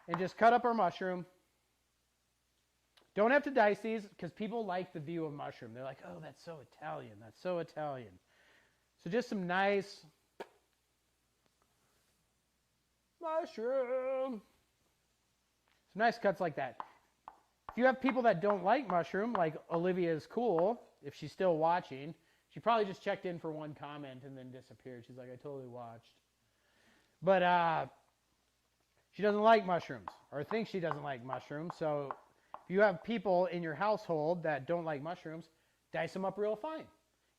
and just cut up our mushroom. Don't have to dice these because people like the view of mushroom. They're like, oh, that's so Italian. That's so Italian. So just some nice mushroom. Some nice cuts like that. If you have people that don't like mushroom, like Olivia is cool, if she's still watching, she probably just checked in for one comment and then disappeared. She's like, I totally watched. But she doesn't like mushrooms, or thinks she doesn't like mushrooms. So if you have people in your household that don't like mushrooms, dice them up real fine.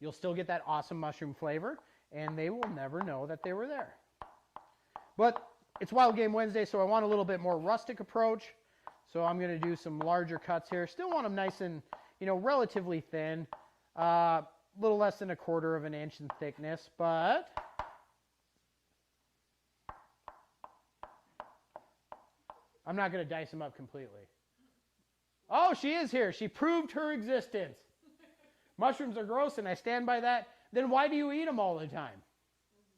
You'll still get that awesome mushroom flavor, and they will never know that they were there. But it's Wild Game Wednesday, so I want a little bit more rustic approach. So I'm going to do some larger cuts here. Still want them nice and, relatively thin. A little less than 1/4 of an inch in thickness, but I'm not going to dice them up completely. Oh, she is here. She proved her existence. Mushrooms are gross, and I stand by that. Then why do you eat them all the time?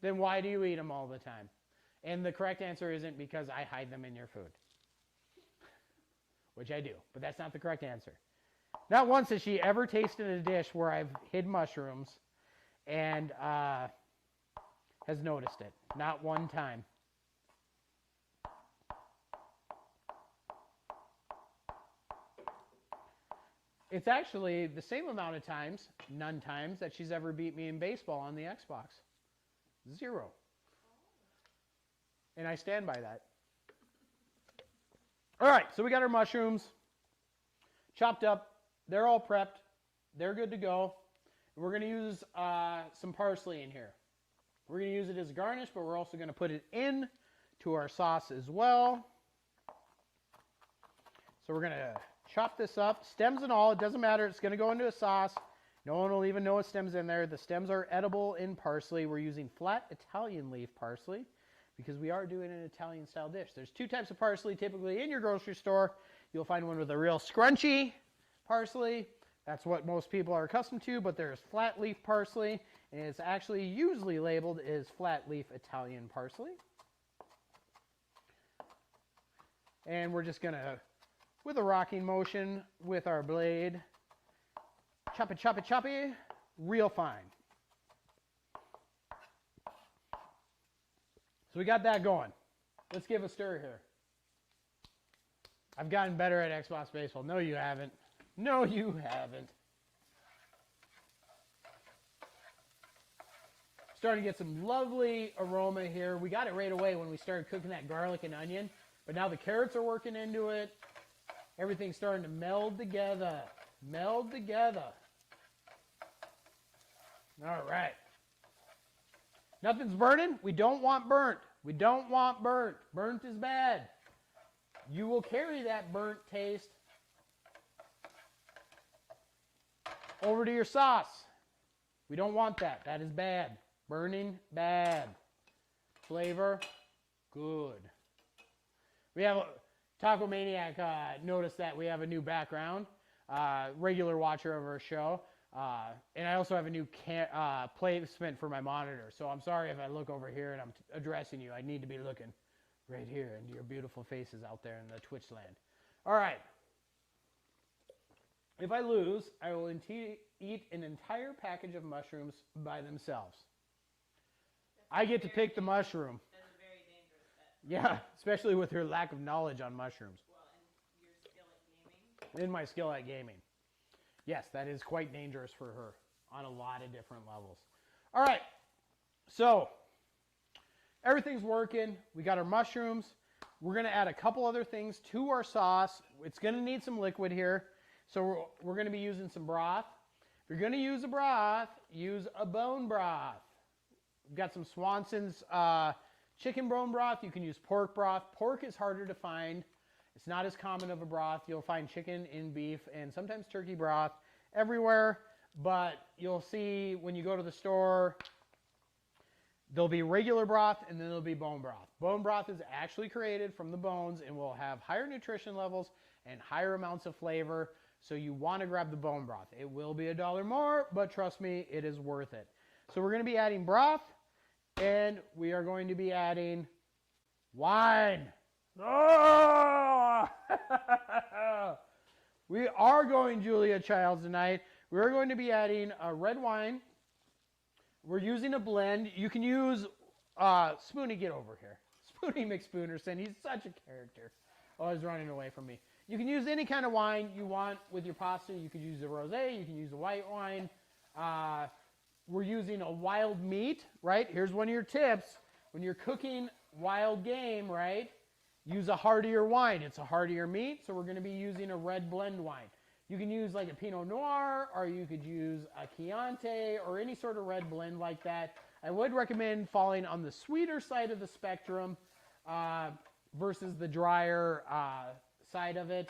Then why do you eat them all the time? And the correct answer isn't because I hide them in your food. Which I do, but that's not the correct answer. Not once has she ever tasted a dish where I've hid mushrooms and has noticed it. Not one time. It's actually the same amount of times, none times, that she's ever beat me in baseball on the Xbox. 0. And I stand by that. All right, so we got our mushrooms chopped up. They're all prepped. They're good to go. We're going to use some parsley in here. We're going to use it as a garnish, but we're also going to put it in to our sauce as well. So we're going to chop this up, stems and all. It doesn't matter. It's going to go into a sauce. No one will even know a stem's in there. The stems are edible in parsley. We're using flat Italian leaf parsley because we are doing an Italian-style dish. There's 2 types of parsley typically in your grocery store. You'll find one with a real scrunchy parsley. That's what most people are accustomed to, but there's flat leaf parsley, and it's actually usually labeled as flat leaf Italian parsley. And we're just going to, with a rocking motion with our blade, chop it, real fine. So we got that going. Let's give a stir here. I've gotten better at Xbox Baseball. No, you haven't. No, you haven't. Starting to get some lovely aroma here. We got it right away when we started cooking that garlic and onion, but now the carrots are working into it. Everything's starting to meld together. Meld together. All right. Nothing's burning. We don't want burnt. We don't want burnt. Burnt is bad. You will carry that burnt taste over to your sauce. We don't want that. That is bad. Burning, bad. Flavor, good. We have Taco Maniac noticed that we have a new background. Regular watcher of our show. And I also have a new placement for my monitor. So I'm sorry if I look over here and I'm addressing you. I need to be looking right here into your beautiful faces out there in the Twitch land. All right. If I lose, I will eat an entire package of mushrooms by themselves. I get to pick the mushroom. That's a very dangerous bet. Yeah, especially with her lack of knowledge on mushrooms. Well, and your skill at gaming. In my skill at gaming. Yes, that is quite dangerous for her on a lot of different levels. All right, so everything's working. We got our mushrooms. We're going to add a couple other things to our sauce. It's going to need some liquid here, so we're going to be using some broth. If you're going to use a broth, use a bone broth. We've got some Swanson's chicken bone broth. You can use pork broth. Pork is harder to find It's not as common of a broth. You'll find chicken and beef and sometimes turkey broth everywhere, but you'll see when you go to the store, there'll be regular broth and then there'll be bone broth. Bone broth is actually created from the bones and will have higher nutrition levels and higher amounts of flavor. So you want to grab the bone broth. It will be $1 more, but trust me, it is worth it. So we're going to be adding broth and we are going to be adding wine. Oh! We are going Julia Childs tonight. We're going to be adding a red wine. We're using a blend. You can use Spoonie, get over here. Spoonie McSpoonerson. He's such a character. Oh, he's running away from me. You can use any kind of wine you want with your pasta. You could use a rosé. You can use a white wine. We're using a wild meat, right? Here's one of your tips. When you're cooking wild game, right, use a heartier wine. It's a heartier meat, so we're going to be using a red blend wine. You can use like a Pinot Noir, or you could use a Chianti, or any sort of red blend like that. I would recommend falling on the sweeter side of the spectrum versus the drier side of it,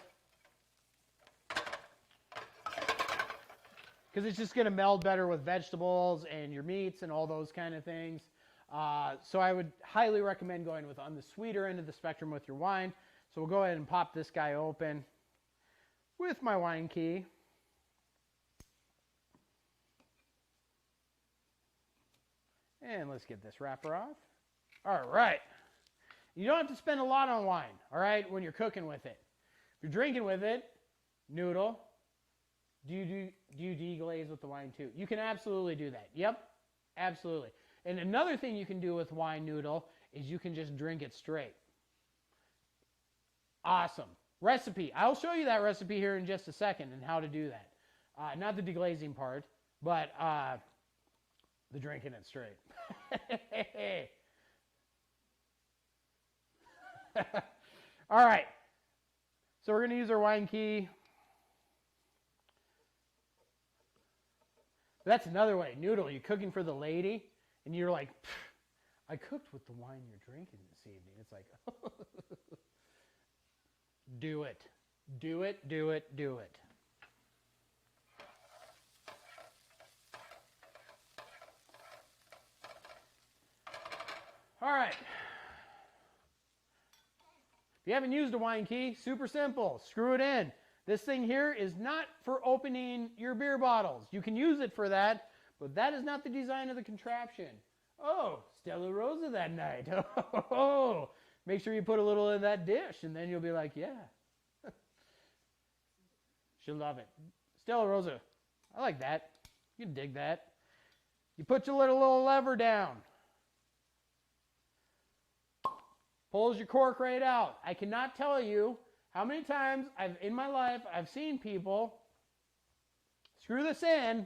because it's just going to meld better with vegetables and your meats and all those kind of things. So I would highly recommend going with on the sweeter end of the spectrum with your wine. So we'll go ahead and pop this guy open with my wine key. And let's get this wrapper off. All right. You don't have to spend a lot on wine, all right, when you're cooking with it. If you're drinking with it, noodle, do you deglaze with the wine too? You can absolutely do that. Yep, absolutely. And another thing you can do with wine noodle is you can just drink it straight. Awesome. Recipe. I'll show you that recipe here in just a second and how to do that. Not the deglazing part, but the drinking it straight. All right. So we're going to use our wine key. That's another way. Noodle, you're cooking for the lady, and you're like, I cooked with the wine you're drinking this evening. It's like, do it. Do it, do it, do it. All right. If you haven't used a wine key, super simple. Screw it in. This thing here is not for opening your beer bottles. You can use it for that, but that is not the design of the contraption. Oh, Stella Rosa that night. Oh, make sure you put a little in that dish, and then you'll be like, yeah. She'll love it. Stella Rosa, I like that. You can dig that. You put your little lever down. Pulls your cork right out. I cannot tell you how many times in my life I've seen people screw this in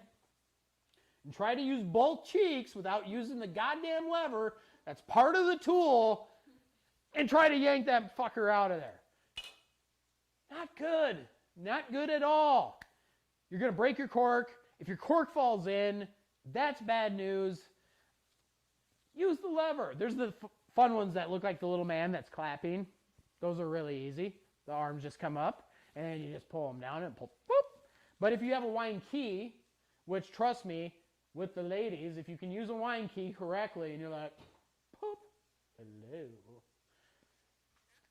and try to use both cheeks without using the goddamn lever that's part of the tool and try to yank that fucker out of there. Not good. Not good at all. You're going to break your cork. If your cork falls in, that's bad news. Use the lever. There's the fun ones that look like the little man that's clapping. Those are really easy. The arms just come up, and then you just pull them down and pull, boop. But if you have a wine key, which, trust me, with the ladies, if you can use a wine key correctly, and you're like, poop, hello,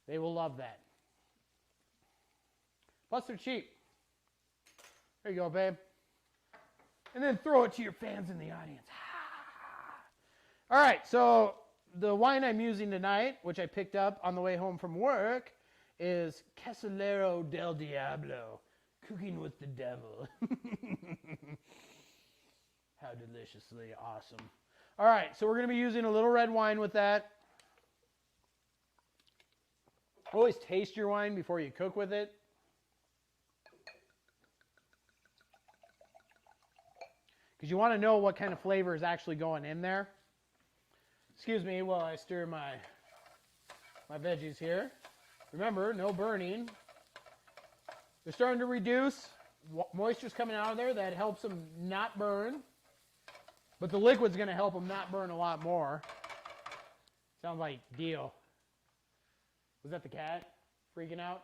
they will love that. Plus, they're cheap. There you go, babe. And then throw it to your fans in the audience. All right, so the wine I'm using tonight, which I picked up on the way home from work, is Casolero del Diablo, cooking with the devil. How deliciously awesome. All right, so we're going to be using a little red wine with that. Always taste your wine before you cook with it. Because you want to know what kind of flavor is actually going in there. Excuse me while I stir my veggies here. Remember, no burning. They're starting to reduce. Moisture's coming out of there. That helps them not burn. But the liquid's going to help them not burn a lot more. Sounds like deal. Was that the cat freaking out?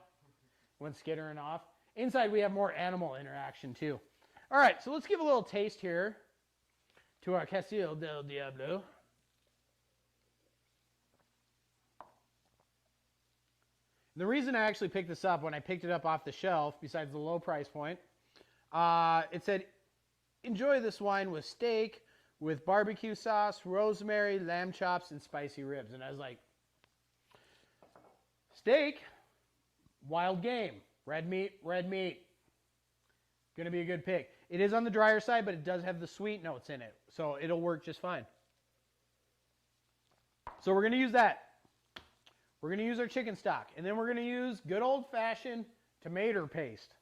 when skittering off. Inside, we have more animal interaction, too. All right, so let's give a little taste here to our Castillo del Diablo. The reason I actually picked this up when I picked it up off the shelf, besides the low price point, it said, enjoy this wine with steak, with barbecue sauce, rosemary, lamb chops, and spicy ribs. And I was like, steak, wild game, red meat. Going to be a good pick. It is on the drier side, but it does have the sweet notes in it. So it'll work just fine. So we're going to use that. We're going to use our chicken stock. And then we're going to use good old-fashioned tomato paste.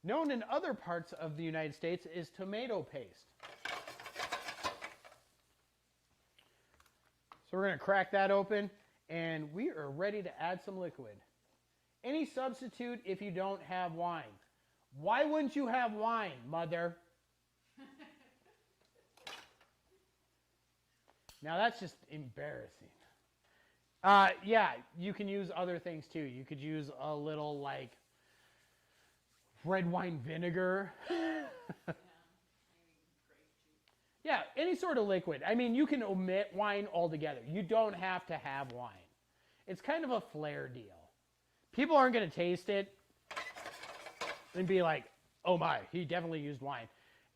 Known in other parts of the United States is tomato paste. So we're going to crack that open. And we are ready to add some liquid. Any substitute if you don't have wine. Why wouldn't you have wine, mother? Now that's just embarrassing. Yeah, you can use other things too. You could use a little like red wine vinegar. Yeah, any sort of liquid. I mean, you can omit wine altogether. You don't have to have wine. It's kind of a flair deal. People aren't going to taste it and be like, oh my, he definitely used wine.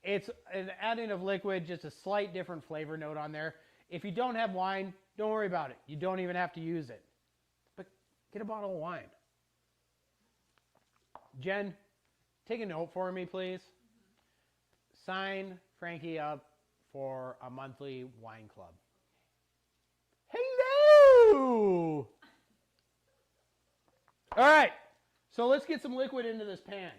It's an adding of liquid, just a slight different flavor note on there. If you don't have wine, don't worry about it. You don't even have to use it. But get a bottle of wine. Jen, take a note for me, please. Sign Frankie up for a monthly wine club. Hello! All right, so let's get some liquid into this pan.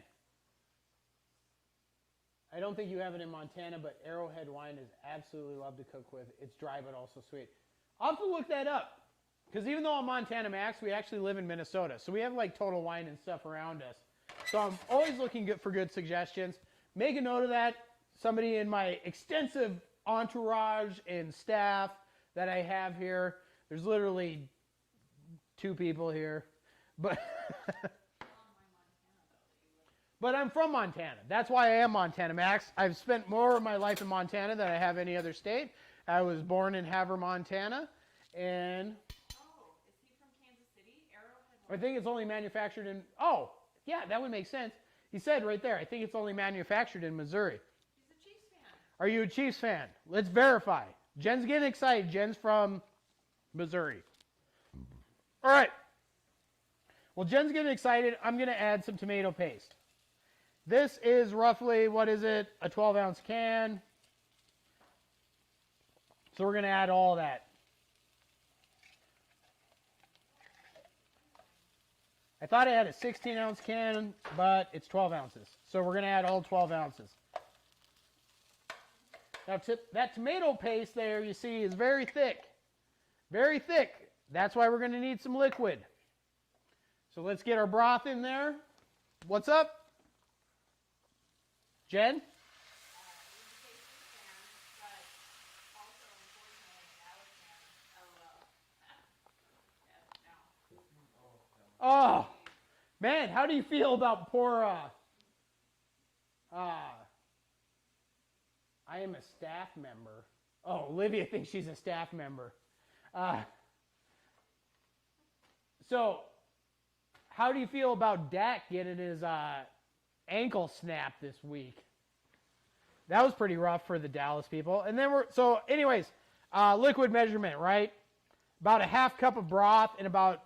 I don't think you have it in Montana, but Arrowhead wine is absolutely loved to cook with. It's dry, but also sweet. I'll have to look that up, because even though I'm Montana Max, we actually live in Minnesota, so we have like Total Wine and stuff around us. So I'm always looking for good suggestions. Make a note of that. Somebody in my extensive entourage and staff that I have here. There's literally 2 people here, but but I'm from Montana. That's why I am Montana Max. I've spent more of my life in Montana than I have any other state. I was born in Havre, Montana, and Oh, is he from Kansas City? Arrowhead. I think it's only manufactured in. Oh, yeah, that would make sense. He said right there, I think it's only manufactured in Missouri. He's a Chiefs fan. Are you a Chiefs fan? Let's verify. Jen's getting excited. Jen's from Missouri. All right. Well, Jen's getting excited. I'm going to add some tomato paste. This is roughly, what is it, a 12-ounce can. So we're going to add all that. I thought I had a 16-ounce can, but it's 12 ounces. So we're going to add all 12 ounces. Now, that tomato paste there, you see, is very thick. Very thick. That's why we're going to need some liquid. So let's get our broth in there. What's up? Jen? Oh, man, how do you feel about poor, I am a staff member. Oh, Olivia thinks she's a staff member. So, how do you feel about Dak getting his ankle snapped this week? That was pretty rough for the Dallas people. And then anyways, liquid measurement, right? About a half cup of broth and about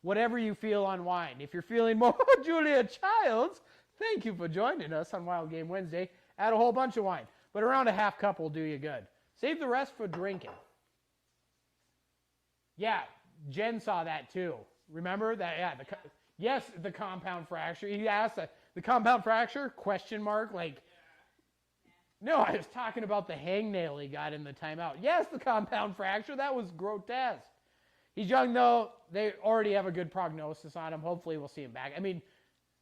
whatever you feel on wine. If you're feeling more Julia Childs, thank you for joining us on Wild Game Wednesday. Add a whole bunch of wine. But around a half cup will do you good. Save the rest for drinking. Yeah, Jen saw that too. Remember that? Yeah. Yes, the compound fracture. He asked the compound fracture? Question mark. Like, no, I was talking about the hangnail he got in the timeout. Yes, the compound fracture. That was grotesque. He's young though. They already have a good prognosis on him. Hopefully, we'll see him back. I mean,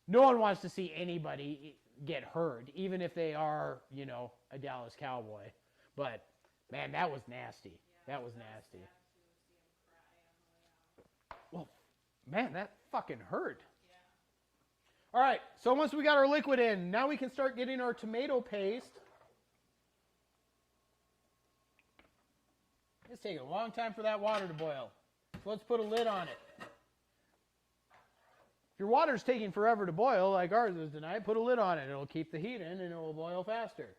no one wants to see anybody get hurt, even if they are, a Dallas Cowboy. But man, that was nasty. That was nasty. Well, man, that fucking hurt. Yeah. All right, so once we got our liquid in, now we can start getting our tomato paste. It's taking a long time for that water to boil. So let's put a lid on it. If your water's taking forever to boil, like ours is tonight, put a lid on it. It'll keep the heat in and it will boil faster.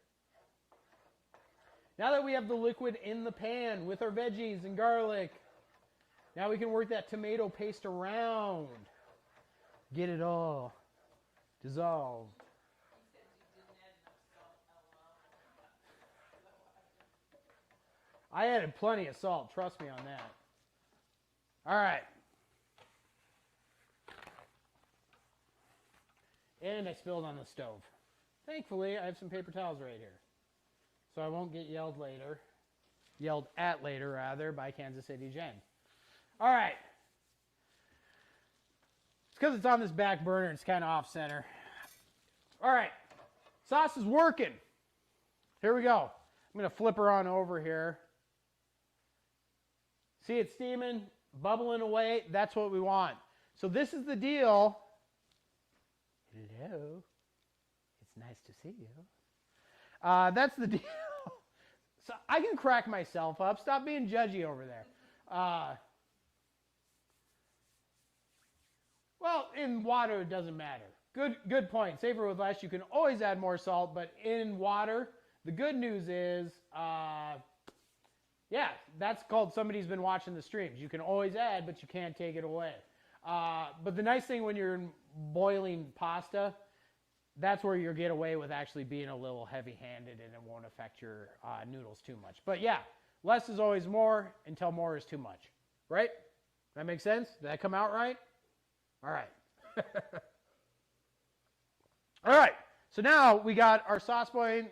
Now that we have the liquid in the pan with our veggies and garlic, now we can work that tomato paste around. Get it all dissolved. I added plenty of salt, trust me on that. All right. And I spilled on the stove. Thankfully, I have some paper towels right here. So I won't get yelled at later rather, by Kansas City Jen. All right. It's because it's on this back burner. It's kind of off center. All right. Sauce is working. Here we go. I'm going to flip her on over here. See it steaming, bubbling away. That's what we want. So this is the deal. Hello. It's nice to see you. That's the deal. So I can crack myself up. Stop being judgy over there. Well, in water, it doesn't matter. Good point. Safer with less. You can always add more salt, but in water, the good news is, yeah, that's called somebody's been watching the streams. You can always add, but you can't take it away. But the nice thing when you're boiling pasta, that's where you'll get away with actually being a little heavy-handed and it won't affect your noodles too much. But yeah, less is always more until more is too much. Right? That makes sense? Did that come out right? All right. All right. So now we got our sauce boiling.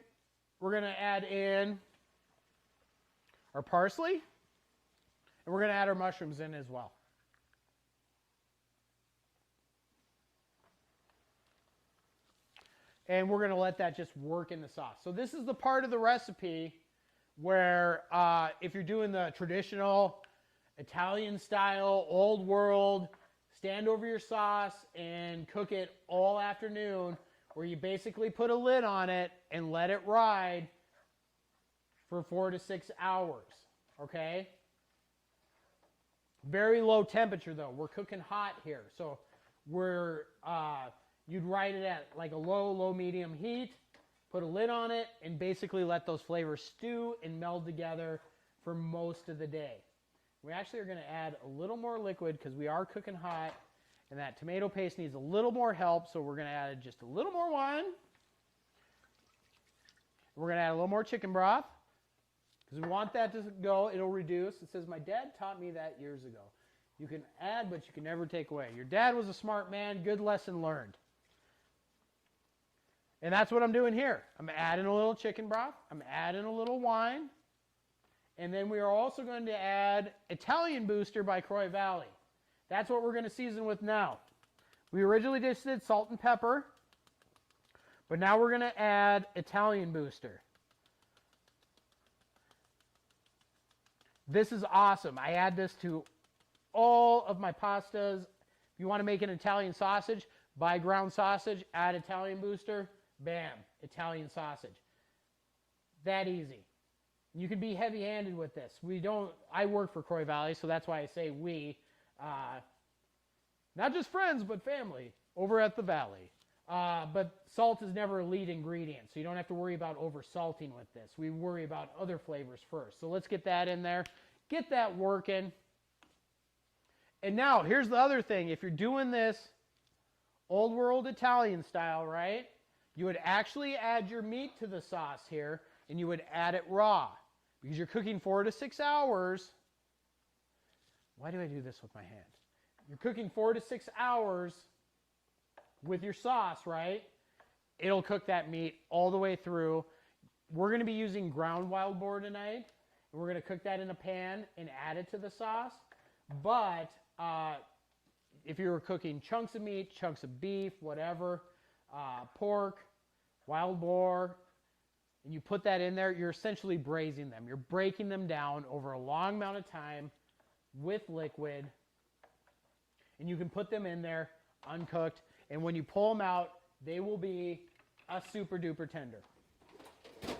We're going to add in our parsley. And we're going to add our mushrooms in as well. And we're going to let that just work in the sauce. So this is the part of the recipe where if you're doing the traditional Italian style, old world, stand over your sauce and cook it all afternoon, where you basically put a lid on it and let it ride for 4 to 6 hours, okay? Very low temperature though. We're cooking hot here. So we're, you'd ride it at like a low, medium heat, put a lid on it, and basically let those flavors stew and meld together for most of the day. We actually are going to add a little more liquid because we are cooking hot, and that tomato paste needs a little more help, so we're going to add just a little more wine. We're going to add a little more chicken broth because we want that to go. It'll reduce. It says, my dad taught me that years ago. You can add, but you can never take away. Your dad was a smart man. Good lesson learned. And that's what I'm doing here. I'm adding a little chicken broth. I'm adding a little wine. And then we are also going to add Italian Booster by Croy Valley. That's what we're going to season with now. We originally just did salt and pepper. But now we're going to add Italian Booster. This is awesome. I add this to all of my pastas. If you want to make an Italian sausage, buy ground sausage, add Italian Booster. Bam, Italian sausage. That easy. You can be heavy-handed with this. I work for Croy Valley, so that's why I say we. Not just friends, but family over at the Valley. But salt is never a lead ingredient, so you don't have to worry about over-salting with this. We worry about other flavors first. So let's get that in there. Get that working. And now, here's the other thing. If you're doing this old world Italian style, right? You would actually add your meat to the sauce here, and you would add it raw. Because you're cooking 4 to 6 hours. Why do I do this with my hand? You're cooking 4 to 6 hours with your sauce, right? It'll cook that meat all the way through. We're going to be using ground wild boar tonight. And we're going to cook that in a pan and add it to the sauce. But if you were cooking chunks of meat, chunks of beef, whatever, pork, wild boar, and you put that in there, you're essentially braising them. You're breaking them down over a long amount of time with liquid. And you can put them in there uncooked. And when you pull them out, they will be a super duper tender.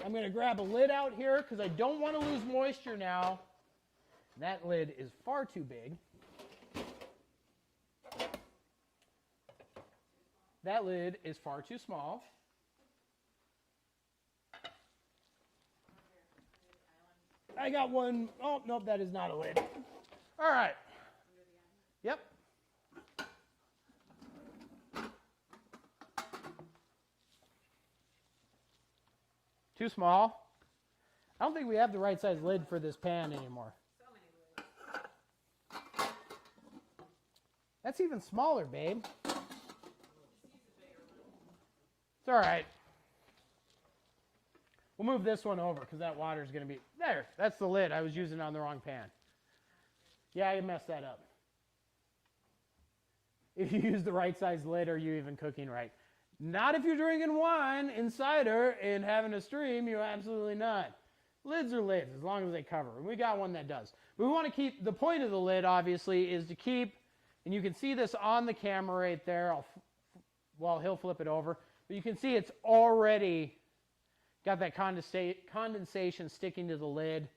I'm going to grab a lid out here because I don't want to lose moisture now. That lid is far too big. That lid is far too small. I got one. Oh, nope, that is not a lid. All right. Yep. Too small. I don't think we have the right size lid for this pan anymore. So many lids. That's even smaller, babe. Just use a bigger one. It's all right. We'll move this one over because that water is going to be... There, that's the lid. I was using on the wrong pan. Yeah, I messed that up. If you use the right size lid, are you even cooking right? Not if you're drinking wine and cider and having a stream, you're absolutely not. Lids are lids as long as they cover. And we got one that does. But we want to keep... The point of the lid, obviously, is to keep... And you can see this on the camera right there. Well, he'll flip it over. But you can see it's already... got that condensation sticking to the lid.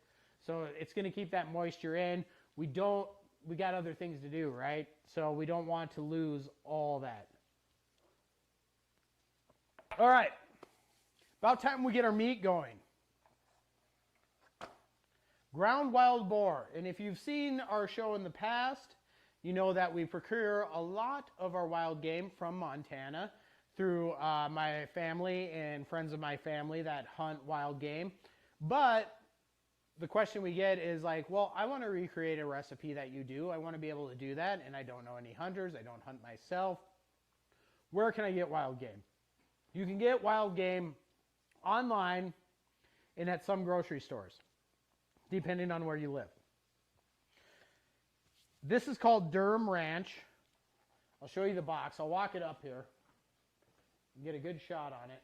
So it's going to keep that moisture in. We got other things to do, right? So we don't want to lose all that. All right. About time we get our meat going. Ground wild boar. And if you've seen our show in the past, you know that we procure a lot of our wild game from Montana through my family and friends of my family that hunt wild game. But the question we get is like, well, I want to recreate a recipe that you do. I want to be able to do that, and I don't know any hunters. I don't hunt myself. Where can I get wild game? You can get wild game online and at some grocery stores, depending on where you live. This is called Durham Ranch. I'll show you the box. I'll walk it up here. Get a good shot on it.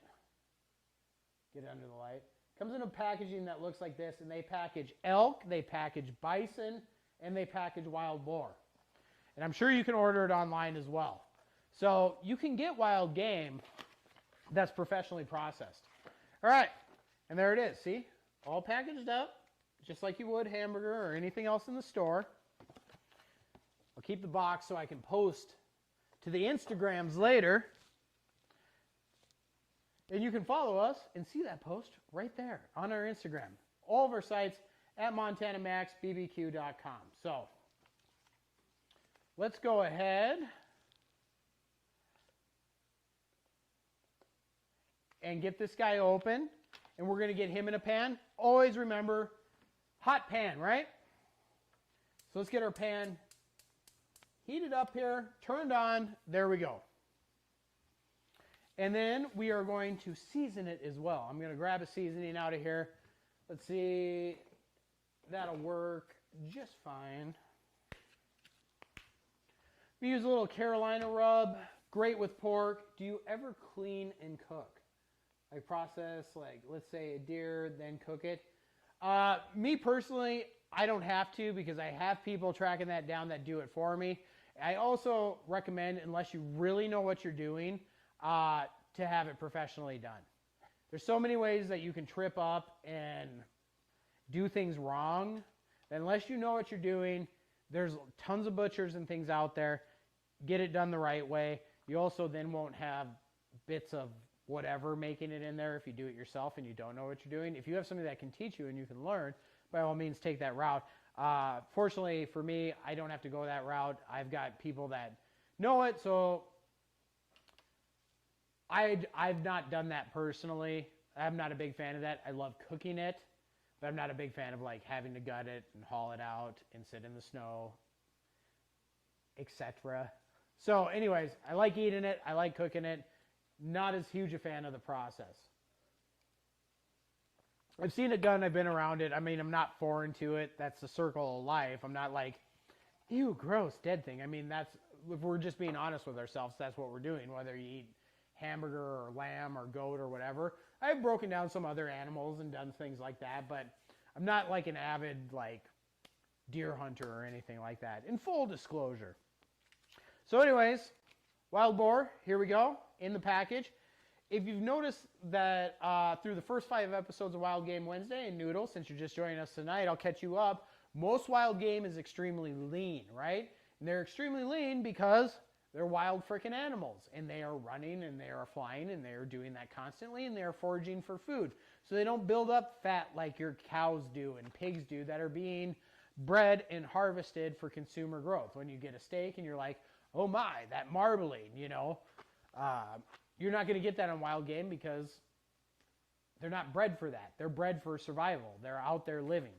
Get it under the light. Comes in a packaging that looks like this, and they package elk, they package bison, and they package wild boar. And I'm sure you can order it online as well. So you can get wild game that's professionally processed. All right, and there it is. See? All packaged up, just like you would hamburger or anything else in the store. I'll keep the box so I can post to the Instagrams later. And you can follow us and see that post right there on our Instagram. All of our sites at MontanaMaxBBQ.com. So let's go ahead and get this guy open. And we're going to get him in a pan. Always remember, hot pan, right? So let's get our pan heated up here, turned on. There we go. And then we are going to season it as well. I'm going to grab a seasoning out of here. Let's see. That'll work just fine. We use a little Carolina rub. Great with pork. Do you ever clean and cook? Like process, like let's say a deer, then cook it? Me personally, I don't have to because I have people tracking that down that do it for me. I also recommend, unless you really know what you're doing, to have it professionally done. There's so many ways that you can trip up and do things wrong. Unless you know what you're doing, there's tons of butchers and things out there. Get it done the right way. You also then won't have bits of whatever making it in there if you do it yourself and you don't know what you're doing. If you have somebody that can teach you and you can learn, by all means take that route. Fortunately for me, I don't have to go that route. I've got people that know it, so I've not done that personally. I'm not a big fan of that. I love cooking it, but I'm not a big fan of like having to gut it and haul it out and sit in the snow, etc. So anyways, I like eating it. I like cooking it. Not as huge a fan of the process. I've seen it done. I've been around it. I mean, I'm not foreign to it. That's the circle of life. I'm not like, ew, gross, dead thing. I mean, that's, if we're just being honest with ourselves, that's what we're doing, whether you eat hamburger or lamb or goat or whatever. I've broken down some other animals and done things like that, but I'm not like an avid like deer hunter or anything like that, in full disclosure. So anyways, Wild Boar, here we go, in the package. If you've noticed that through the first 5 episodes of Wild Game Wednesday, and Noodle, since you're just joining us tonight, I'll catch you up. Most wild game is extremely lean, right? And they're extremely lean because they're wild freaking animals. And they are running, and they are flying, and they are doing that constantly, and they are foraging for food. So they don't build up fat like your cows do and pigs do that are being bred and harvested for consumer growth. When you get a steak and you're like, oh my, that marbling, you know. You're not going to get that on wild game because they're not bred for that. They're bred for survival. They're out there living.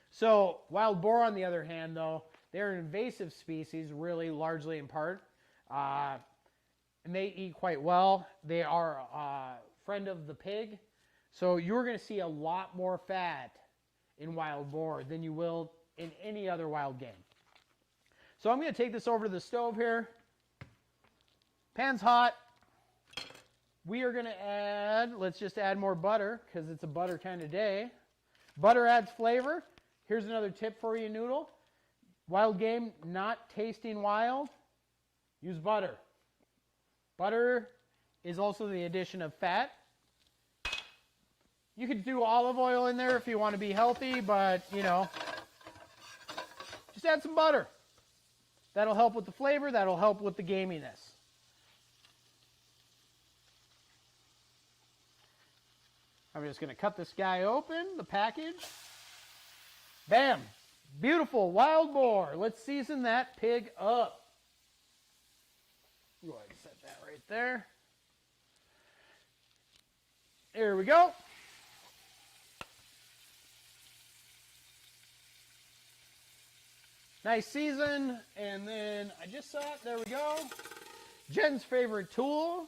So wild boar, on the other hand, though, they're an invasive species, really largely in part. And they eat quite well. They are a friend of the pig. So you're going to see a lot more fat in wild boar than you will in any other wild game. So I'm going to take this over to the stove here. Pan's hot. We are going to add, let's just add more butter because it's a butter kind of day. Butter adds flavor. Here's another tip for you, Noodle. Wild game not tasting wild, use butter. Butter is also the addition of fat. You could do olive oil in there if you want to be healthy, but, you know, just add some butter. That'll help with the flavor. That'll help with the gaminess. I'm just going to cut this guy open, the package. Bam! Beautiful wild boar. Let's season that pig up. Go ahead and set that right there. There we go. Nice season. And then I just saw it. There we go. Jen's favorite tool.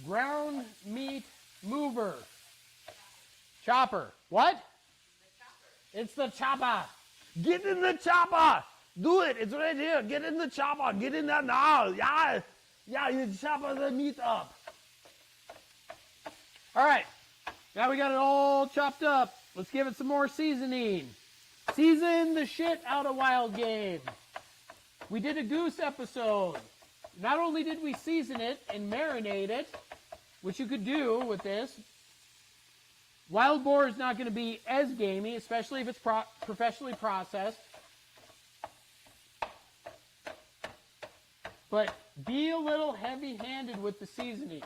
Ground meat mover. Chopper. What? The chopper. It's the chopper. Get in the chopper. Do it. It's right here. Get in the chopper. Get in there now. Yeah. Yeah, you chopper the meat up. All right. Now we got it all chopped up. Let's give it some more seasoning. Season the shit out of wild game. We did a goose episode. Not only did we season it and marinate it, which you could do with this, wild boar is not going to be as gamey, especially if it's professionally processed. But be a little heavy-handed with the seasoning.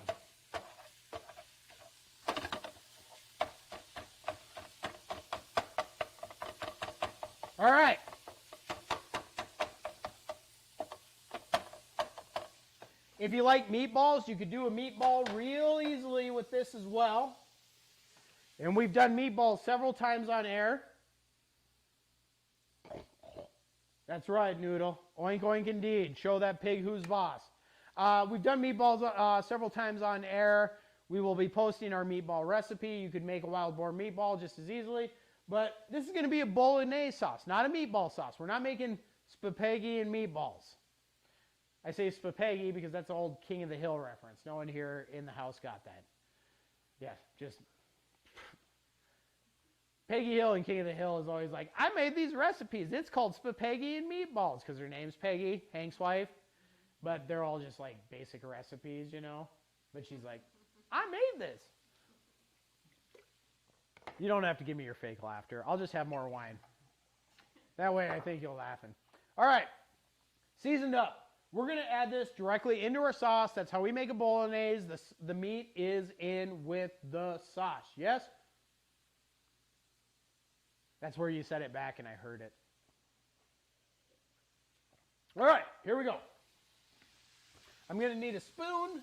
All right. If you like meatballs, you could do a meatball real easily with this as well. And we've done meatballs several times on air. That's right, Noodle. Oink, oink, indeed. Show that pig who's boss. We've done meatballs several times on air. We will be posting our meatball recipe. You could make a wild boar meatball just as easily. But this is going to be a Bolognese sauce, not a meatball sauce. We're not making spaghetti and meatballs. I say spaghetti because that's an old King of the Hill reference. No one here in the house got that. Yeah, just... Peggy Hill and King of the Hill is always like, I made these recipes. It's called spaghetti and meatballs because her name's Peggy, Hank's wife. But they're all just like basic recipes, you know. But she's like, I made this. You don't have to give me your fake laughter. I'll just have more wine. That way I think you're laughing. All right. Seasoned up. We're going to add this directly into our sauce. That's how we make a Bolognese. The meat is in with the sauce. Yes? That's where you set it back and I heard it. All right, here we go. I'm going to need a spoon.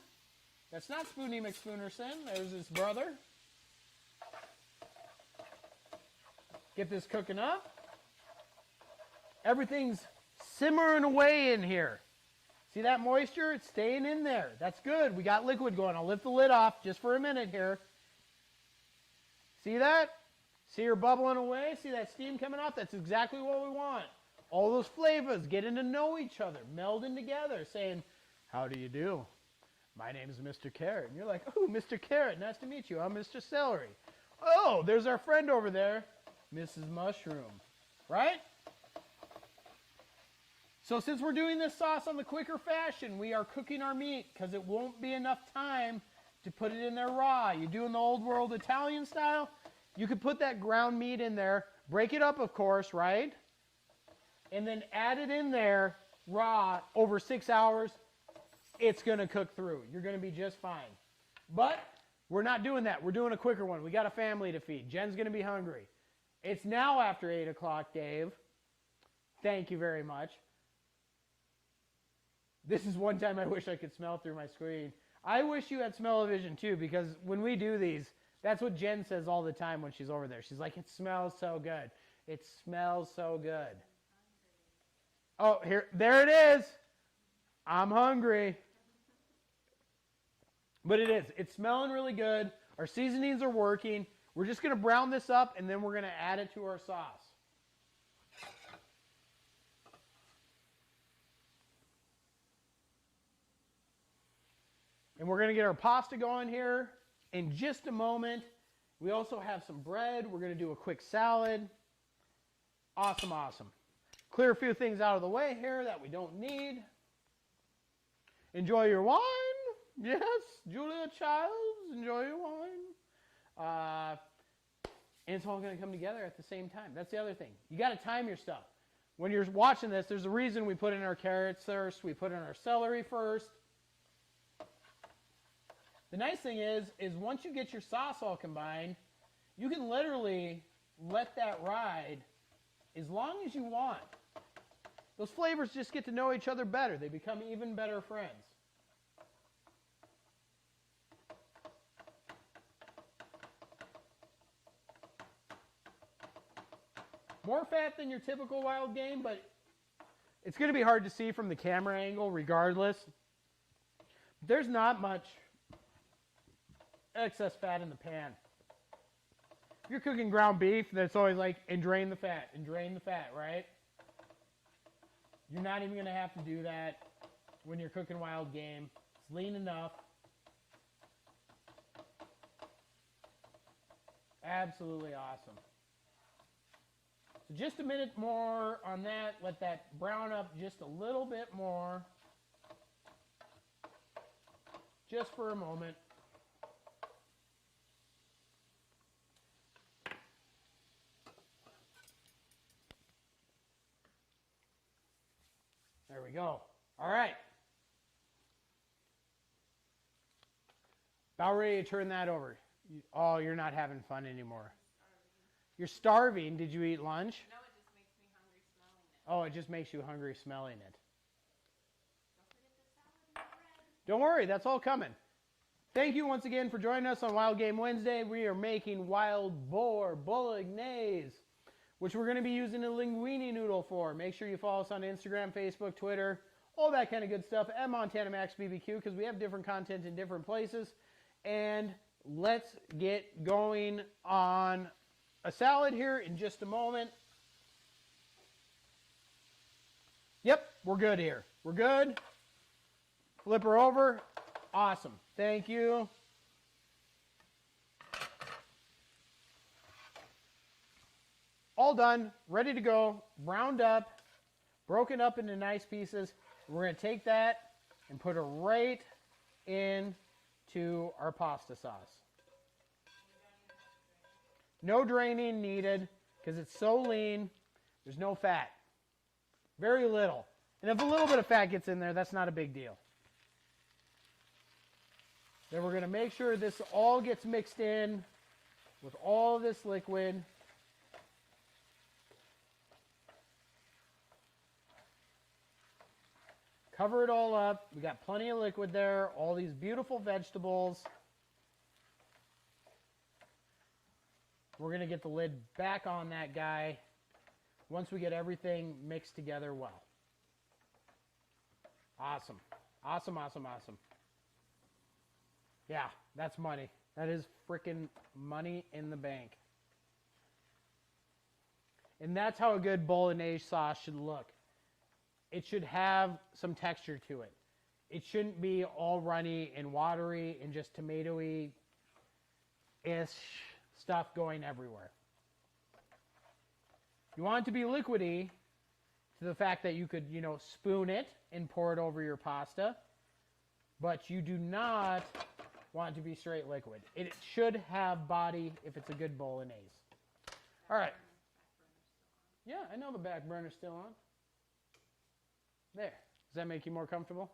That's not Spoony McSpoonerson. There's his brother. Get this cooking up. Everything's simmering away in here. See that moisture? It's staying in there. That's good. We got liquid going. I'll lift the lid off just for a minute here. See that? See her bubbling away? See that steam coming off? That's exactly what we want. All those flavors getting to know each other, melding together, saying, how do you do? My name is Mr. Carrot. And you're like, oh, Mr. Carrot, nice to meet you. I'm Mr. Celery. Oh, there's our friend over there, Mrs. Mushroom. right? So since we're doing this sauce on the quicker fashion, we are cooking our meat because it won't be enough time to put it in there raw. You're doing the old world Italian style, you could put that ground meat in there, break it up, of course, right? And then add it in there raw over 6 hours. It's going to cook through. You're going to be just fine. But we're not doing that. We're doing a quicker one. We got a family to feed. Jen's going to be hungry. It's now after 8 o'clock, Dave. Thank you very much. This is one time I wish I could smell through my screen. I wish you had smell-o-vision too, because when we do these, that's what Jen says all the time when she's over there. She's like, it smells so good. It smells so good. Oh, there it is. I'm hungry. But it is. It's smelling really good. Our seasonings are working. We're just going to brown this up, and then we're going to add it to our sauce. And we're going to get our pasta going here in just a moment. We also have some bread. We're going to do a quick salad. Awesome, awesome. Clear a few things out of the way here that we don't need. Enjoy your wine. Yes, Julia Childs, enjoy your wine. And it's all going to come together at the same time. That's the other thing. You got to time your stuff. When you're watching this, there's a reason we put in our carrots first. We put in our celery first. The nice thing is once you get your sauce all combined, you can literally let that ride as long as you want. Those flavors just get to know each other better. They become even better friends. More fat than your typical wild game, but it's going to be hard to see from the camera angle regardless. There's not much excess fat in the pan. If you're cooking ground beef, that's always like, and drain the fat, right? You're not even going to have to do that when you're cooking wild game. It's lean enough. Absolutely awesome. So just a minute more on that. Let that brown up just a little bit more. Just for a moment. There we go. All right. About ready to turn that over. Oh, you're not having fun anymore. You're starving. Did you eat lunch? No, it just makes me hungry smelling it. Oh, it just makes you hungry smelling it. Don't forget the salad and the bread. Don't worry, that's all coming. Thank you once again for joining us on Wild Game Wednesday. We are making Wild Boar Bolognese, which we're going to be using a linguine noodle for. Make sure you follow us on Instagram, Facebook, Twitter, all that kind of good stuff at Montana Max BBQ, because we have different content in different places. And let's get going on a salad here in just a moment. Yep, we're good here. We're good. Flip her over. Awesome. Thank you. All done, ready to go, browned up, broken up into nice pieces. We're going to take that and put it right into our pasta sauce. No draining needed because it's so lean. There's no fat. Very little. And if a little bit of fat gets in there, that's not a big deal. Then we're going to make sure this all gets mixed in with all this liquid. Cover it all up. We got plenty of liquid there. All these beautiful vegetables. We're going to get the lid back on that guy once we get everything mixed together well. Awesome. Awesome, awesome, awesome. Yeah, that's money. That is freaking money in the bank. And that's how a good bolognese sauce should look. It should have some texture to it. It shouldn't be all runny and watery and just tomatoey-ish stuff going everywhere. You want it to be liquidy to the fact that you could, spoon it and pour it over your pasta. But you do not want it to be straight liquid. It should have body if it's a good bolognese. All right. Yeah, I know the back burner's still on. There. Does that make you more comfortable?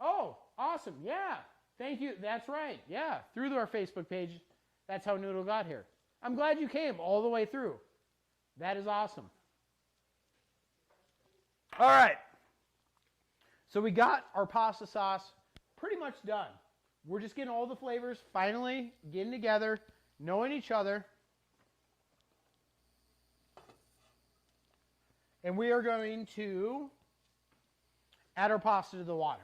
Oh, awesome. Yeah. Thank you. That's right. Yeah. Through our Facebook page. That's how Noodle got here. I'm glad you came all the way through. That is awesome. All right. So we got our pasta sauce pretty much done. We're just getting all the flavors finally getting together, knowing each other. And we are going to add our pasta to the water.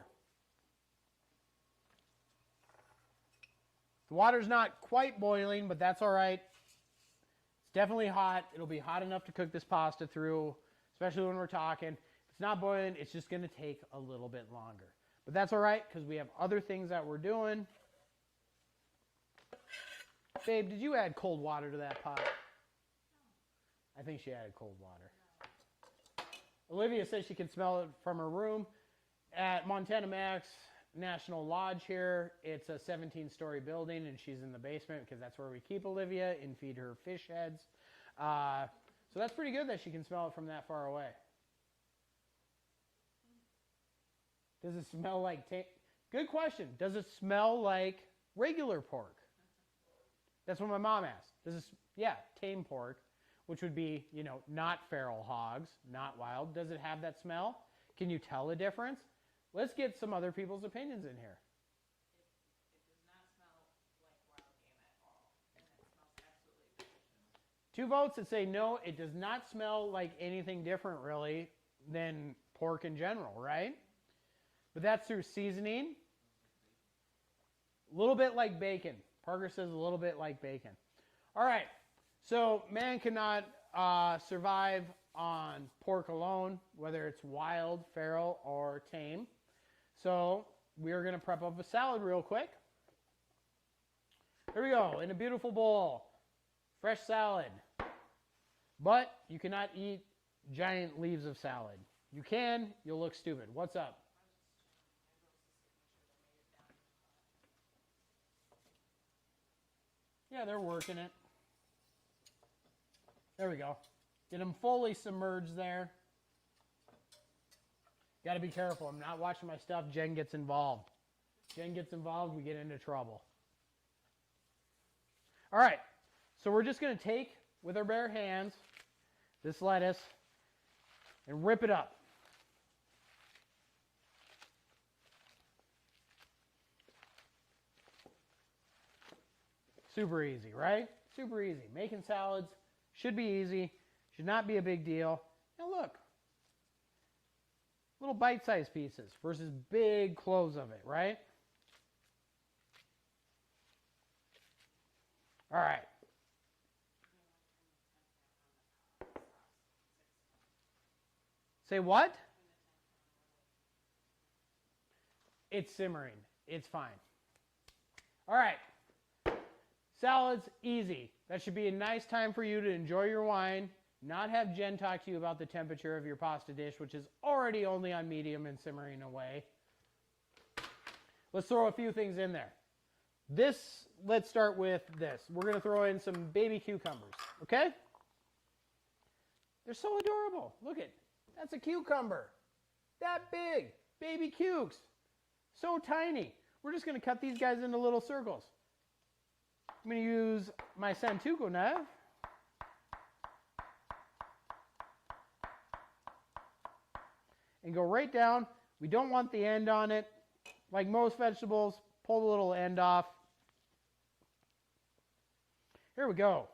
The water's not quite boiling, but that's all right. It's definitely hot. It'll be hot enough to cook this pasta through, especially when we're talking. If it's not boiling, it's just going to take a little bit longer. But that's all right, because we have other things that we're doing. Babe, did you add cold water to that pot? I think she added cold water. Olivia says she can smell it from her room. At Montana Max National Lodge here, it's a 17-story building, and she's in the basement because that's where we keep Olivia and feed her fish heads. So that's pretty good that she can smell it from that far away. Does it smell like good question. Does it smell like regular pork? That's what my mom asked. Tame pork, which would be, not feral hogs, not wild. Does it have that smell? Can you tell the difference? Let's get some other people's opinions in here. It does not smell like wild game at all. And it smells absolutely delicious. 2 votes that say no, it does not smell like anything different really than pork in general, right? But that's through seasoning. A little bit like bacon. Parker says a little bit like bacon. All right. So man cannot survive on pork alone, whether it's wild, feral, or tame. So we're going to prep up a salad real quick. Here we go. In a beautiful bowl. Fresh salad. But you cannot eat giant leaves of salad. You can. You'll look stupid. What's up? Yeah, they're working it. There we go. Get them fully submerged there. Got to be careful. I'm not watching my stuff. Jen gets involved. Jen gets involved, we get into trouble. All right. So we're just going to take, with our bare hands, this lettuce and rip it up. Super easy, right? Super easy. Making salads should be easy. Should not be a big deal. Now look. Little bite-sized pieces versus big cloves of it, right? All right. Say what? It's simmering. It's fine. All right. Salads, easy. That should be a nice time for you to enjoy your wine, not have Jen talk to you about the temperature of your pasta dish, which is already only on medium and simmering away. Let's throw a few things in there. Let's start with this. We're going to throw in some baby cucumbers, okay? They're so adorable. Look at, that's a cucumber. That big. Baby cukes. So tiny. We're just going to cut these guys into little circles. I'm going to use my Santuco knife. And go right down. We don't want the end on it. Like most vegetables, pull the little end off. Here we go.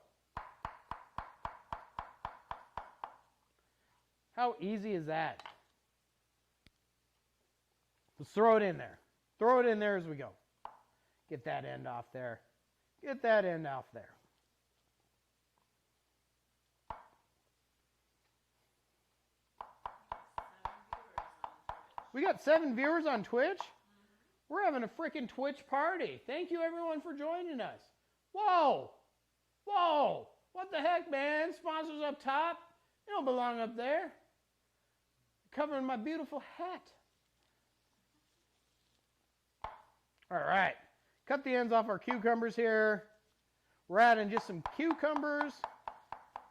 How easy is that? Let's throw it in there. Throw it in there as we go. Get that end off there. Get that end off there. We got 7 viewers on Twitch? We're having a freaking Twitch party. Thank you everyone for joining us. Whoa! Whoa! What the heck, man? Sponsors up top? You don't belong up there. Covering my beautiful hat. All right. Cut the ends off our cucumbers here. We're adding just some cucumbers.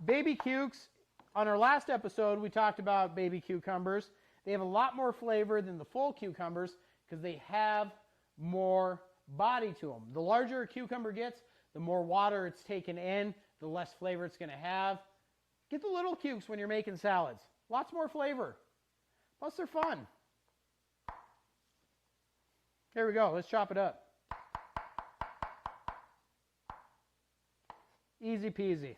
Baby cukes. On our last episode, we talked about baby cucumbers. They have a lot more flavor than the full cucumbers because they have more body to them. The larger a cucumber gets, the more water it's taken in, the less flavor it's going to have. Get the little cukes when you're making salads. Lots more flavor. Plus, they're fun. Here we go. Let's chop it up. Easy peasy.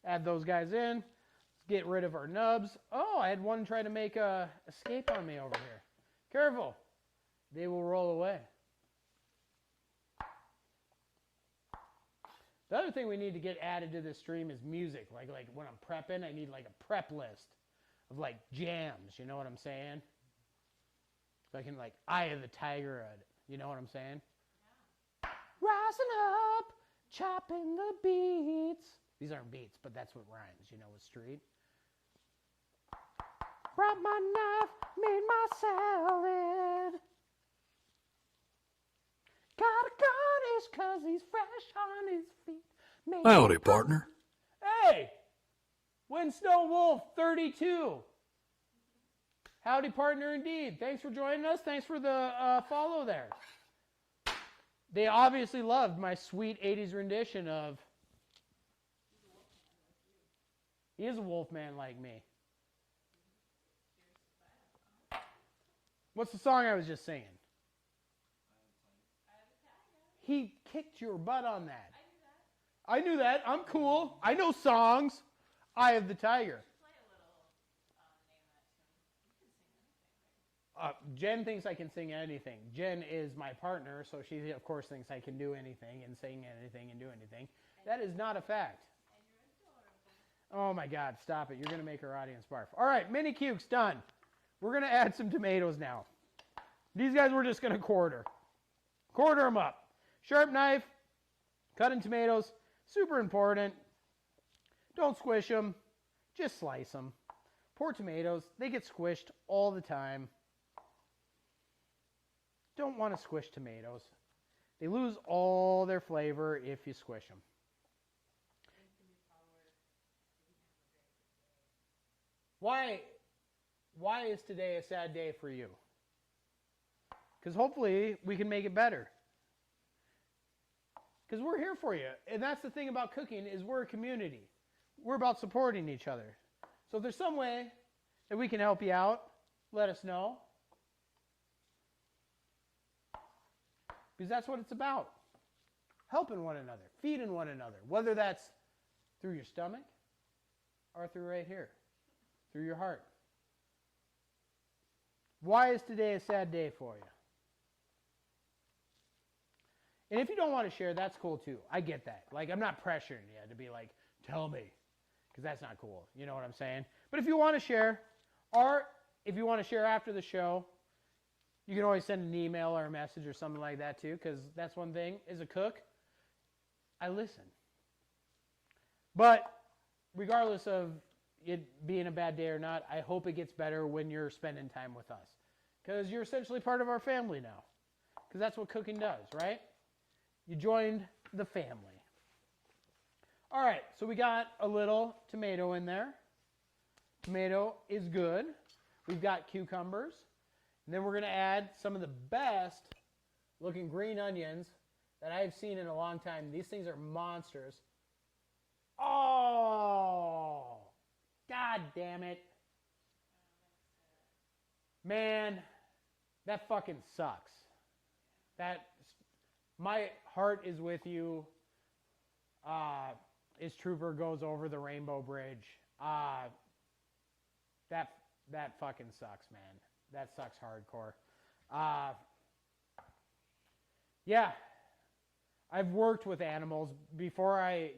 Add those guys in. Let's get rid of our nubs. Oh, I had one try to make a escape on me over here. Careful. They will roll away. The other thing we need to get added to this stream is music. Like when I'm prepping, I need like a prep list of like jams. You know what I'm saying? So I can like Eye of the Tiger at it. You know what I'm saying? Yeah. Rising up, chopping the beats. These aren't beats, but that's what rhymes, you know, with street. Brought my knife, made my salad. Got a garnish cause he's fresh on his feet. Howdy, partner. Hey! Windstone Wolf 32. Howdy, partner, indeed. Thanks for joining us. Thanks for the follow there. They obviously loved my sweet 80s rendition of... He is a wolf man like me. What's the song I was just singing? He kicked your butt on that. I knew that. I'm cool. I know songs. Eye of the Tiger. Jen thinks I can sing anything. Jen is my partner, so she, of course, thinks I can do anything and sing anything and do anything. That is not a fact. Oh, my God. Stop it. You're going to make our audience barf. All right. Mini cukes done. We're going to add some tomatoes now. These guys we're just going to quarter. Quarter them up. Sharp knife. Cutting tomatoes. Super important. Don't squish them. Just slice them. Poor tomatoes. They get squished all the time. Don't want to squish tomatoes. They lose all their flavor if you squish them. Why is today a sad day for you? Because hopefully we can make it better. Because we're here for you. And that's the thing about cooking is we're a community. We're about supporting each other. So if there's some way that we can help you out, let us know. Because that's what it's about. Helping one another, feeding one another, whether that's through your stomach or through right here, through your heart. Why is today a sad day for you? And if you don't want to share, that's cool too. I get that. Like, I'm not pressuring you to be like, tell me, because that's not cool. You know what I'm saying? But if you want to share, or if you want to share after the show, you can always send an email or a message or something like that too, because that's one thing. As a cook, I listen. But regardless of it being a bad day or not, I hope it gets better when you're spending time with us. Because you're essentially part of our family now. Because that's what cooking does, right? You joined the family. All right, so we got a little tomato in there. Tomato is good. We've got cucumbers. And then we're going to add some of the best looking green onions that I've seen in a long time. These things are monsters. Oh, God damn it. Man, that fucking sucks. My heart is with you. As Trooper goes over the Rainbow Bridge. That fucking sucks, man. That sucks hardcore. Yeah. I've worked with animals. Before I,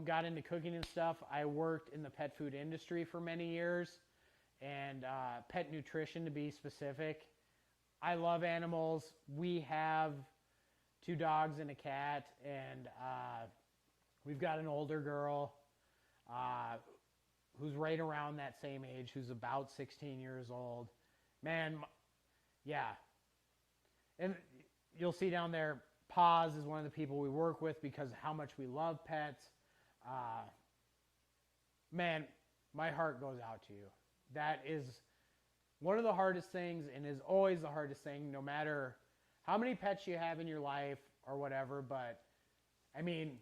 got into cooking and stuff, I worked in the pet food industry for many years. And pet nutrition, to be specific. I love animals. We have 2 dogs and a cat, and we've got an older girl who's right around that same age, who's about 16 years old. Man, yeah. And you'll see down there, Paz is one of the people we work with because of how much we love pets. Man, my heart goes out to you. That is one of the hardest things, and is always the hardest thing, no matter how many pets you have in your life or whatever. But, I mean,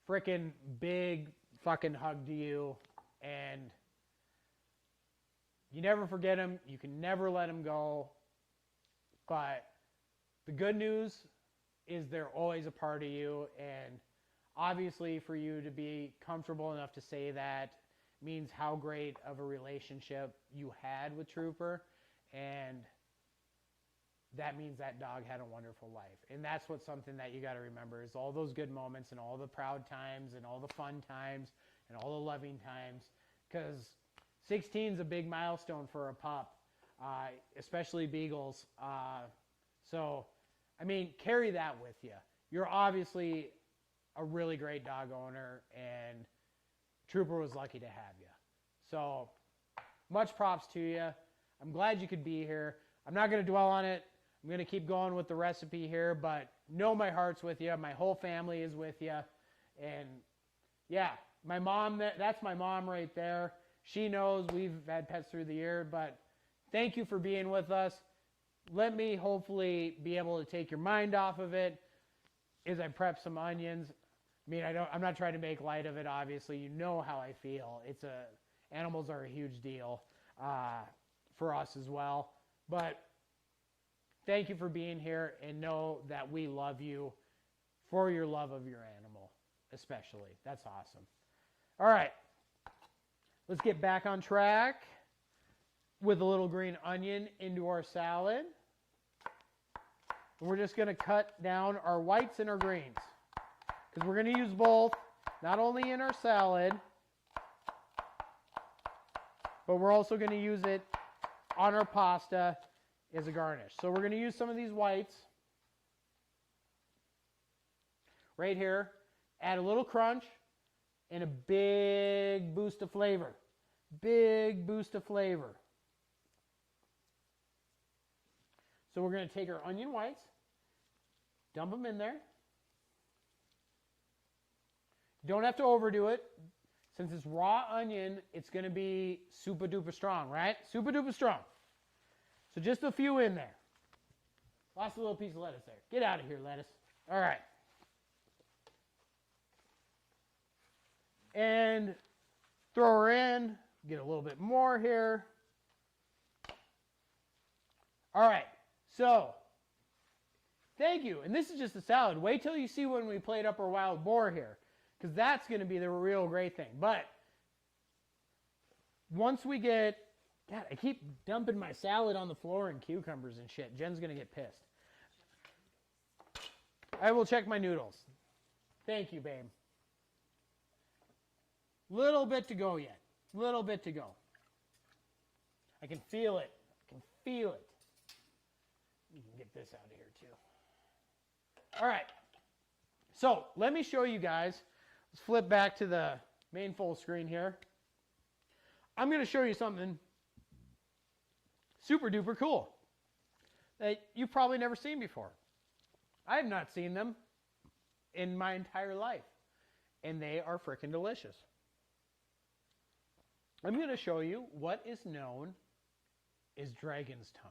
freaking big fucking hug to you, and you never forget them. You can never let them go. But the good news is they're always a part of you, and obviously for you to be comfortable enough to say that means how great of a relationship you had with Trooper, and that means that dog had a wonderful life. And that's what's something that you got to remember, is all those good moments and all the proud times and all the fun times and all the loving times, because 16 is a big milestone for a pup, especially beagles. So, I mean, carry that with you. You're obviously a really great dog owner, and Trooper was lucky to have you. So, much props to you. I'm glad you could be here. I'm not going to dwell on it. I'm going to keep going with the recipe here, but know my heart's with you. My whole family is with you. And, yeah, my mom, that's my mom right there. She knows we've had pets through the year, but thank you for being with us. Let me hopefully be able to take your mind off of it as I prep some onions. I mean, I'm not trying to make light of it, obviously. You know how I feel. Animals are a huge deal for us as well. But thank you for being here, and know that we love you for your love of your animal, especially. That's awesome. All right. Let's get back on track with a little green onion into our salad. And we're just going to cut down our whites and our greens, because we're going to use both, not only in our salad, but we're also going to use it on our pasta as a garnish. So we're going to use some of these whites right here, add a little crunch, and a big boost of flavor. Big boost of flavor. So we're going to take our onion whites, dump them in there. Don't have to overdo it. Since it's raw onion, it's going to be super duper strong, right? Super duper strong. So just a few in there. Lost a little piece of lettuce there. Get out of here, lettuce. All right. And throw her in. Get a little bit more here. All right. So, thank you. And this is just a salad. Wait till you see when we plate up our wild boar here, because that's going to be the real great thing. But once we get... God, I keep dumping my salad on the floor and cucumbers and shit. Jen's going to get pissed. I will check my noodles. Thank you, babe. Little bit to go yet. Little bit to go. I can feel it. I can feel it. You can get this out of here, too. All right. So, let me show you guys. Let's flip back to the main full screen here. I'm going to show you something super duper cool that you've probably never seen before. I have not seen them in my entire life, and they are freaking delicious. I'm going to show you what is known as dragon's tongue.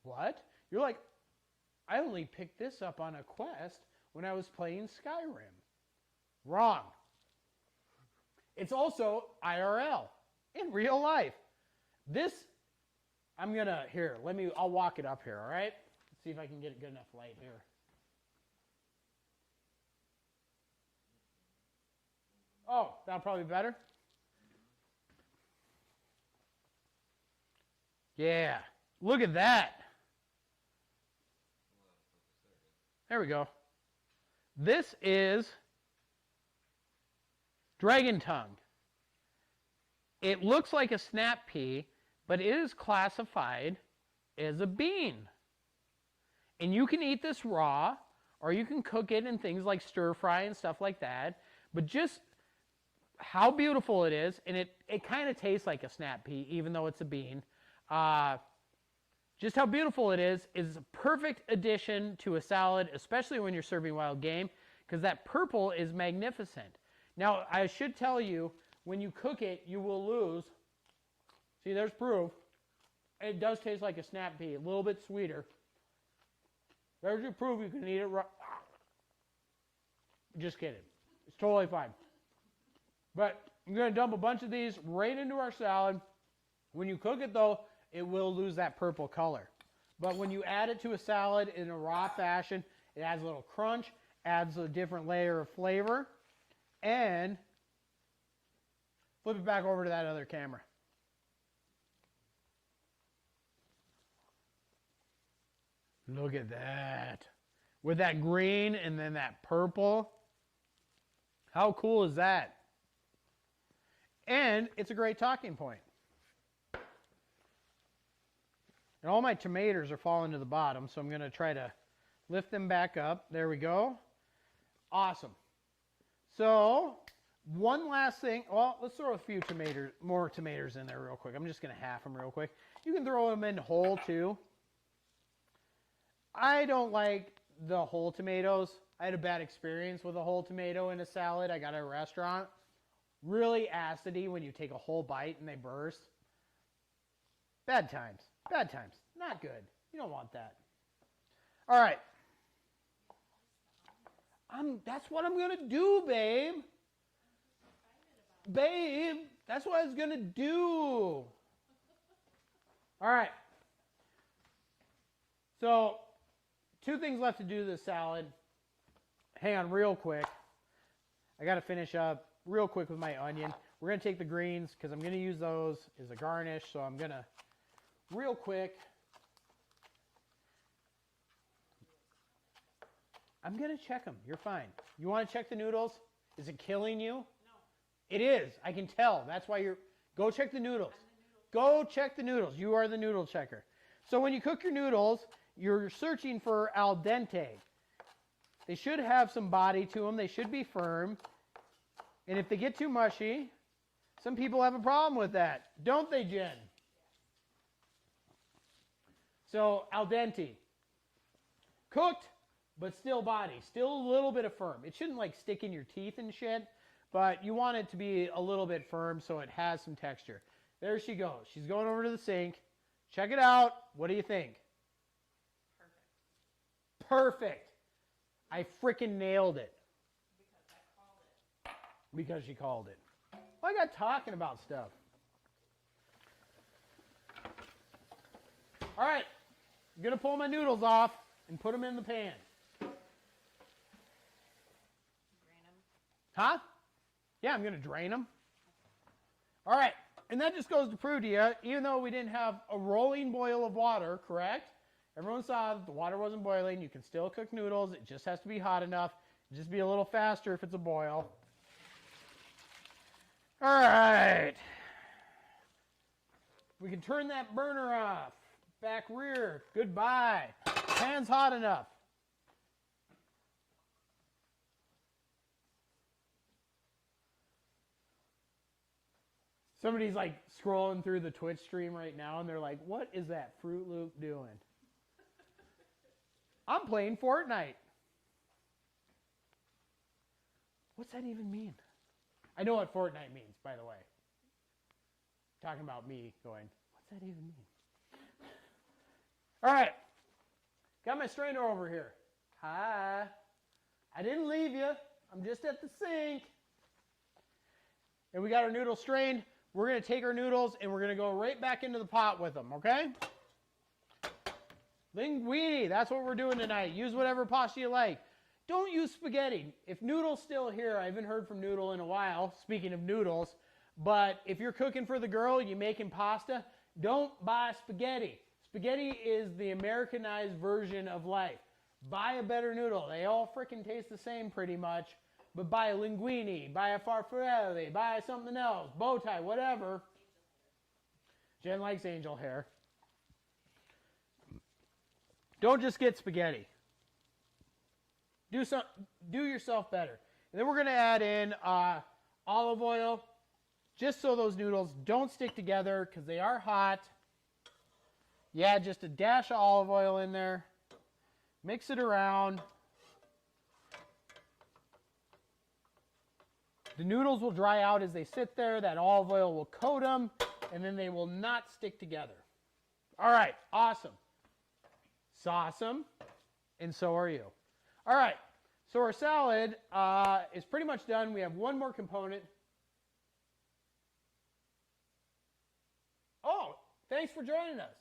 What? You're like, I only picked this up on a quest when I was playing Skyrim. Wrong. It's also IRL, in real life. This, I'm going to, I'll walk it up here, all right? Let's see if I can get a good enough light here. Oh, that'll probably be better. Yeah, look at that. There we go. This is dragon tongue. It looks like a snap pea, but it is classified as a bean. And you can eat this raw, or you can cook it in things like stir fry and stuff like that. But just how beautiful it is, and it kind of tastes like a snap pea, even though it's a bean. Just how beautiful it is a perfect addition to a salad, especially when you're serving wild game, because that purple is magnificent. Now, I should tell you, when you cook it, you will lose. See, there's proof. It does taste like a snap pea, a little bit sweeter. There's your proof you can eat it raw. Just kidding. It's totally fine. But I'm going to dump a bunch of these right into our salad. When you cook it, though, it will lose that purple color. But when you add it to a salad in a raw fashion, it adds a little crunch, adds a different layer of flavor, and flip it back over to that other camera. Look at that. With that green and then that purple. How cool is that? And it's a great talking point. And all my tomatoes are falling to the bottom, so I'm going to try to lift them back up. There we go. Awesome. So, one last thing. Well, let's throw a few more tomatoes in there real quick. I'm just going to half them real quick. You can throw them in whole, too. I don't like the whole tomatoes. I had a bad experience with a whole tomato in a salad I got at a restaurant. Really acidy when you take a whole bite and they burst. Bad times. Bad times. Not good. You don't want that. All right. That's what I'm going to do, babe. Babe, that's what I was going to do. All right. So, 2 things left to do this salad. Hang on real quick. I got to finish up real quick with my onion. We're going to take the greens because I'm going to use those as a garnish. So I'm going to, real quick, I'm going to check them. You're fine. You want to check the noodles? Is it killing you? No. It is. I can tell. That's why you're, go check the noodles. Go check the noodles. You are the noodle checker. So when you cook your noodles, you're searching for al dente. They should have some body to them. They should be firm. And if they get too mushy, some people have a problem with that. Don't they, Jen? So, al dente. Cooked, but still body. Still a little bit of firm. It shouldn't like stick in your teeth and shit, but you want it to be a little bit firm so it has some texture. There she goes. She's going over to the sink. Check it out. What do you think? Perfect. I freaking nailed it. Because she called it. Well, I got talking about stuff. All right. I'm going to pull my noodles off and put them in the pan. Drain them. Huh? Yeah, I'm going to drain them. All right. And that just goes to prove to you, even though we didn't have a rolling boil of water, correct? Everyone saw that the water wasn't boiling. You can still cook noodles. It just has to be hot enough. Just be a little faster if it's a boil. All right. We can turn that burner off. Back rear. Goodbye. Pan's hot enough. Somebody's like scrolling through the Twitch stream right now and they're like, what is that Fruit Loop doing? I'm playing Fortnite. What's that even mean? I know what Fortnite means, by the way. Talking about me going, what's that even mean? All right. Got my strainer over here. Hi. I didn't leave you. I'm just at the sink. And we got our noodles strained. We're going to take our noodles and we're going to go right back into the pot with them, okay? Linguine, that's what we're doing tonight. Use whatever pasta you like. Don't use spaghetti. If Noodle's still here, I haven't heard from Noodle in a while, speaking of noodles, but if you're cooking for the girl, you're making pasta, don't buy spaghetti. Spaghetti is the Americanized version of life. Buy a better noodle. They all freaking taste the same pretty much, but buy a linguine, buy a farfalle, buy something else, bow tie, whatever. Jen likes angel hair. Don't just get spaghetti. Do yourself better. And then we're going to add in olive oil, just so those noodles don't stick together because they are hot. Yeah, just a dash of olive oil in there. Mix it around. The noodles will dry out as they sit there. That olive oil will coat them, and then they will not stick together. All right, awesome. Sauce them, and so are you. All right, so our salad is pretty much done. We have one more component. Oh, thanks for joining us.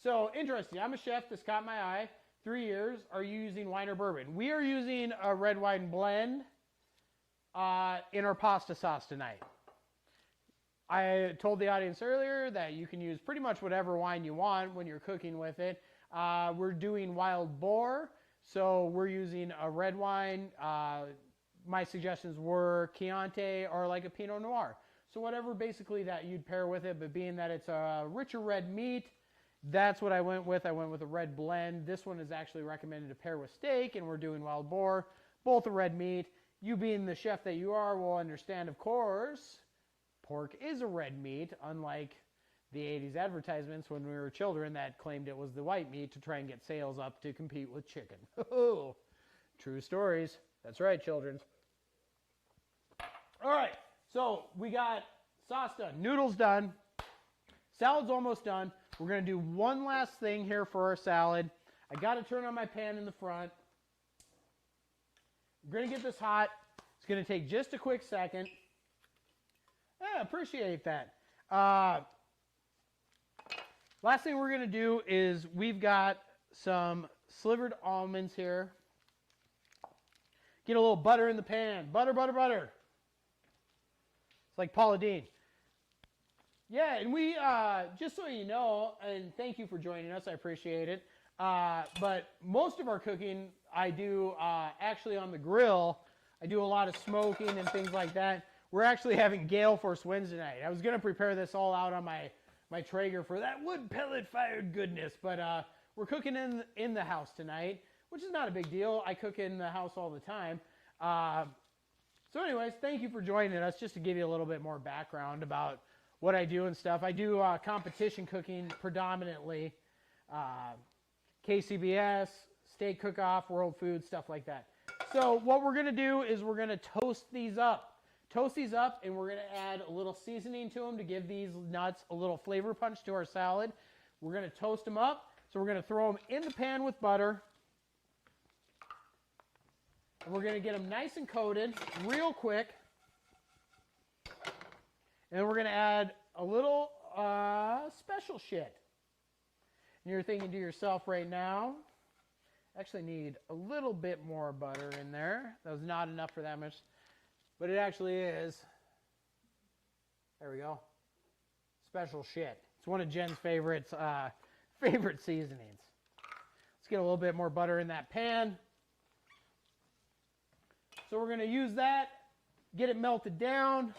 So, interesting. I'm a chef. This caught my eye. 3 years. Are you using wine or bourbon? We are using a red wine blend in our pasta sauce tonight. I told the audience earlier that you can use pretty much whatever wine you want when you're cooking with it. We're doing Wild Boar, so we're using a red wine. My suggestions were Chianti or like a Pinot Noir. So whatever basically that you'd pair with it, but being that it's a richer red meat, that's what I went with. I went with a red blend. This one is actually recommended to pair with steak, and we're doing Wild Boar, both a red meat. You being the chef that you are will understand, of course, pork is a red meat, unlike the 80s advertisements when we were children that claimed it was the white meat to try and get sales up to compete with chicken. True stories. That's right, children. All right, so we got sauce done, noodles done, salad's almost done. We're going to do one last thing here for our salad. I got to turn on my pan in the front. We're going to get this hot. It's going to take just a quick second. Yeah, appreciate that. Last thing we're going to do is we've got some slivered almonds here. Get a little butter in the pan. Butter, butter, butter. It's like Paula Deen. Yeah, and we, just so you know, and thank you for joining us, I appreciate it, but most of our cooking I do actually on the grill. I do a lot of smoking and things like that. We're actually having gale force winds tonight. I was going to prepare this all out on my Traeger for that wood pellet fired goodness, but we're cooking in the house tonight, which is not a big deal. I cook in the house all the time. So anyways, thank you for joining us, just to give you a little bit more background about what I do and stuff. I do competition cooking predominantly, KCBS, steak cook-off, world food, stuff like that. So what we're going to do is we're going to toast these up. Toast these up, and we're going to add a little seasoning to them to give these nuts a little flavor punch to our salad. We're going to toast them up, so we're going to throw them in the pan with butter. And we're going to get them nice and coated real quick. And then we're going to add a little special shit. And you're thinking to yourself right now, actually need a little bit more butter in there. That was not enough for that much, but it actually is. There we go. Special shit. It's one of Jen's favorite seasonings. Let's get a little bit more butter in that pan. So we're going to use that, get it melted down.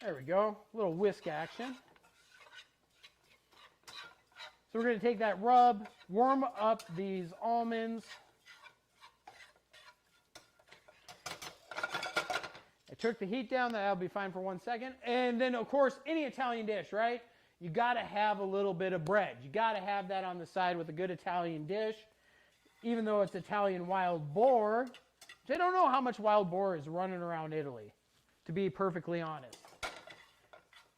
There we go, a little whisk action. So we're going to take that rub, warm up these almonds. I took the heat down, that'll be fine for 1 second. And then, of course, any Italian dish, right? You got to have a little bit of bread. You got to have that on the side with a good Italian dish. Even though it's Italian wild boar, which I don't know how much wild boar is running around Italy, to be perfectly honest.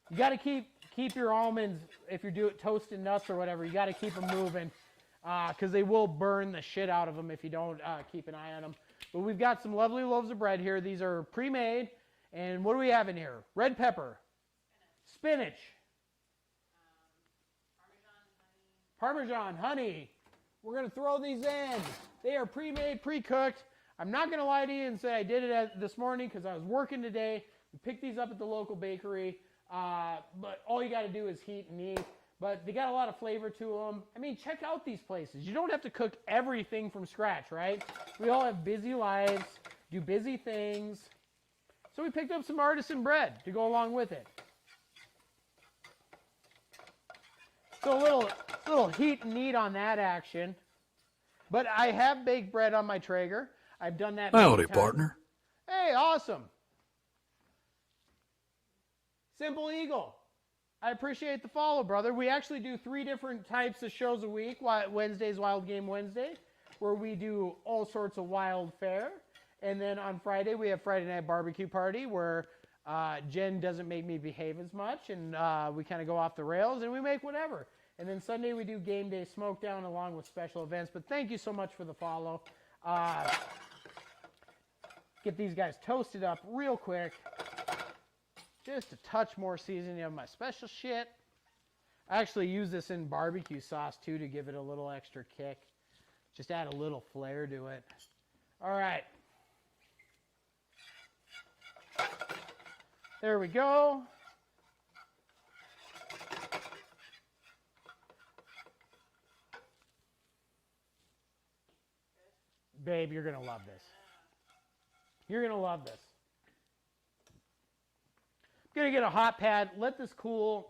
You got to keep your almonds, if you're toasting nuts or whatever, you got to keep them moving because they will burn the shit out of them if you don't keep an eye on them. But we've got some lovely loaves of bread here. These are pre-made. And what do we have in here? Red pepper, spinach, Parmesan, honey. We're going to throw these in. They are pre-made, pre-cooked. I'm not going to lie to you and say I did it this morning because I was working today. We picked these up at the local bakery. But all you got to do is heat and eat. But they got a lot of flavor to them. I mean, check out these places. You don't have to cook everything from scratch, right? We all have busy lives, do busy things. So we picked up some artisan bread to go along with it. So a little heat and knead on that action. But I have baked bread on my Traeger. I've done that many Howdy, times. partner. Hey, awesome. Simple Eagle. I appreciate the follow, brother. We actually do 3 different types of shows a week. Wednesday's Wild Game Wednesday, where we do all sorts of wild fare. And then on Friday, we have Friday Night Barbecue Party, where Jen doesn't make me behave as much, and we kind of go off the rails, and we make whatever. And then Sunday, we do Game Day Smoke Down along with special events. But thank you so much for the follow. Get these guys toasted up real quick. Just a touch more seasoning of my special shit. I actually use this in barbecue sauce, too, to give it a little extra kick. Just add a little flair to it. All right. There we go. Babe, you're going to love this. You're going to love this. I'm going to get a hot pad. Let this cool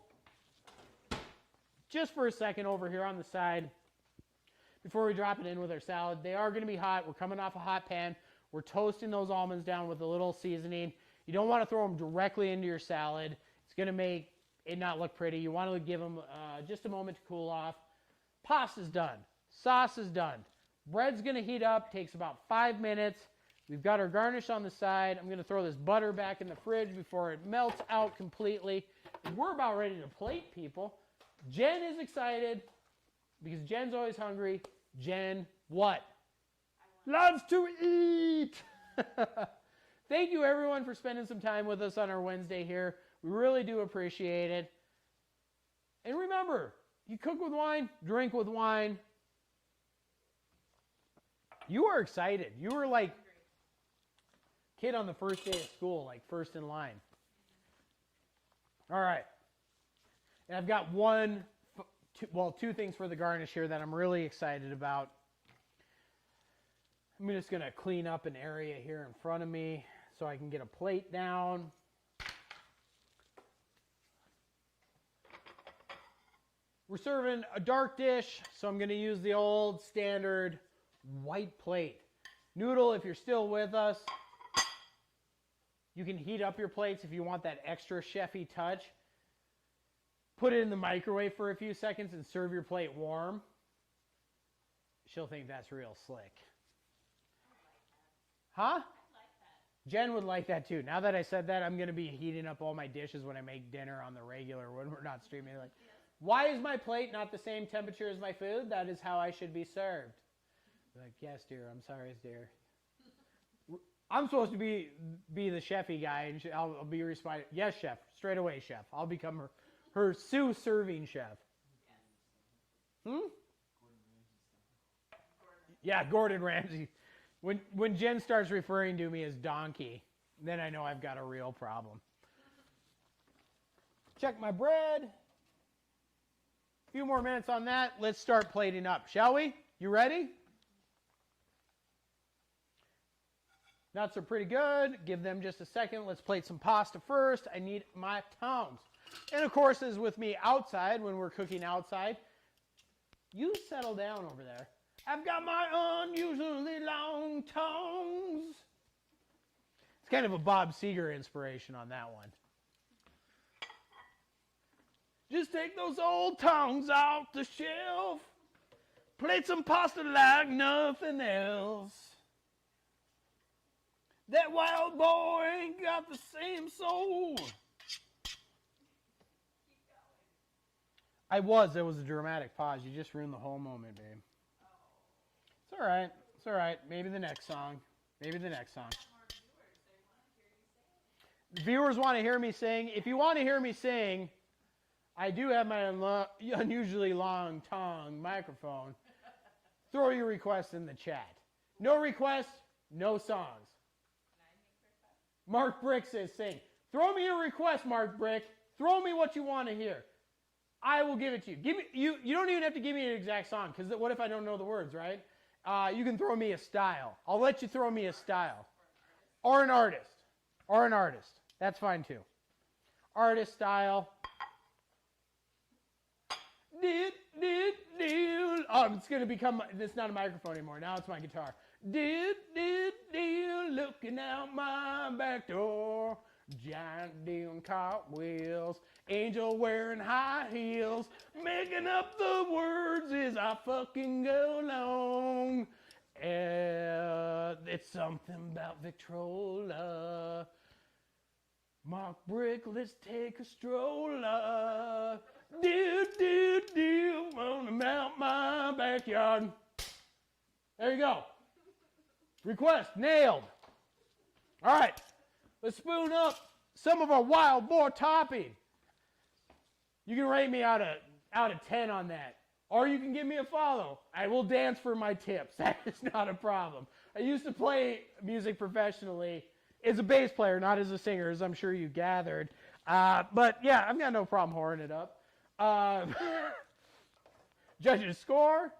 just for a second over here on the side before we drop it in with our salad. They are going to be hot. We're coming off a hot pan. We're toasting those almonds down with a little seasoning. You don't want to throw them directly into your salad. It's going to make it not look pretty. You want to give them just a moment to cool off. Pasta's done. Sauce is done. Bread's going to heat up. Takes about 5 minutes. We've got our garnish on the side. I'm going to throw this butter back in the fridge before it melts out completely. We're about ready to plate, people. Jen is excited because Jen's always hungry. Jen, what? Loves to eat. Thank you, everyone, for spending some time with us on our Wednesday here. We really do appreciate it. And remember, you cook with wine, drink with wine. You are excited. You were like kid on the first day of school, like first in line. All right. And I've got two things for the garnish here that I'm really excited about. I'm just going to clean up an area here in front of me so I can get a plate down. We're serving a dark dish, so I'm going to use the old standard white plate. Noodle, if you're still with us, you can heat up your plates if you want that extra chefy touch. Put it in the microwave for a few seconds and serve your plate warm. She'll think that's real slick. Huh? I like that. Jen would like that too. Now that I said that, I'm going to be heating up all my dishes when I make dinner on the regular when we're not streaming. Like, why is my plate not the same temperature as my food? That is how I should be served. Like, yes, dear. I'm sorry, dear. I'm supposed to be the chefy guy, and I'll be responding. Yes, chef. Straight away, chef. I'll become her Sue serving chef. Yeah, Gordon Ramsay. When Jen starts referring to me as donkey, then I know I've got a real problem. Check my bread. A few more minutes on that. Let's start plating up, shall we? You ready? Nuts are pretty good. Give them just a second. Let's plate some pasta first. I need my tongs. And of course, as with me outside, when we're cooking outside, you settle down over there. I've got my unusually long tongs. It's kind of a Bob Seger inspiration on that one. Just take those old tongs off the shelf. Plate some pasta like nothing else. That wild boar ain't got the same soul. There was a dramatic pause. You just ruined the whole moment, babe. It's all right. It's all right. Maybe the next song. Maybe the next song. The viewers want to hear me sing. If you want to hear me sing, I do have my unusually long tongue microphone. Throw your requests in the chat. No requests, no songs. Mark Brick says sing. Throw me your request, Mark Brick. Throw me what you want to hear. I will give it to you. You don't even have to give me an exact song, because what if I don't know the words, right? You can throw me a style. I'll let you throw me a style. Or an artist. Or an artist. That's fine too. Artist style. Oh, it's going to become, it's not a microphone anymore. Now it's my guitar. Looking out my back door. Giant doing cartwheels. Angel wearing high heels. Making up the words as I fucking go along. It's something about Victrola. Mark Brick, let's take a stroller. Running out my backyard. There you go. Request nailed. All right, let's spoon up some of our Wild Boar topping. You can rate me out of 10 on that. Or you can give me a follow. I will dance for my tips. That is not a problem. I used to play music professionally as a bass player, not as a singer, as I'm sure you gathered. But yeah, I've got no problem whoring it up. Judges score.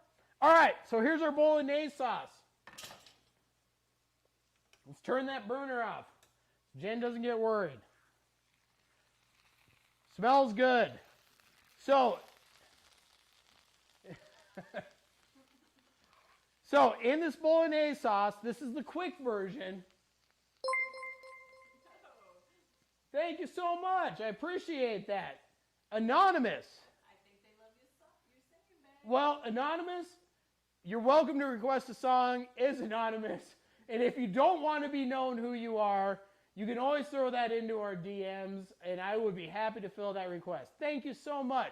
All right, so here's our Bolognese sauce. Let's turn that burner off. Jen doesn't get worried. Smells good. So in this Bolognese sauce, this is the quick version. Thank you so much. I appreciate that. Anonymous. I think they love your singing, man. Well, Anonymous, you're welcome to request a song. It's anonymous. And if you don't want to be known who you are, you can always throw that into our DMs, and I would be happy to fill that request. Thank you so much.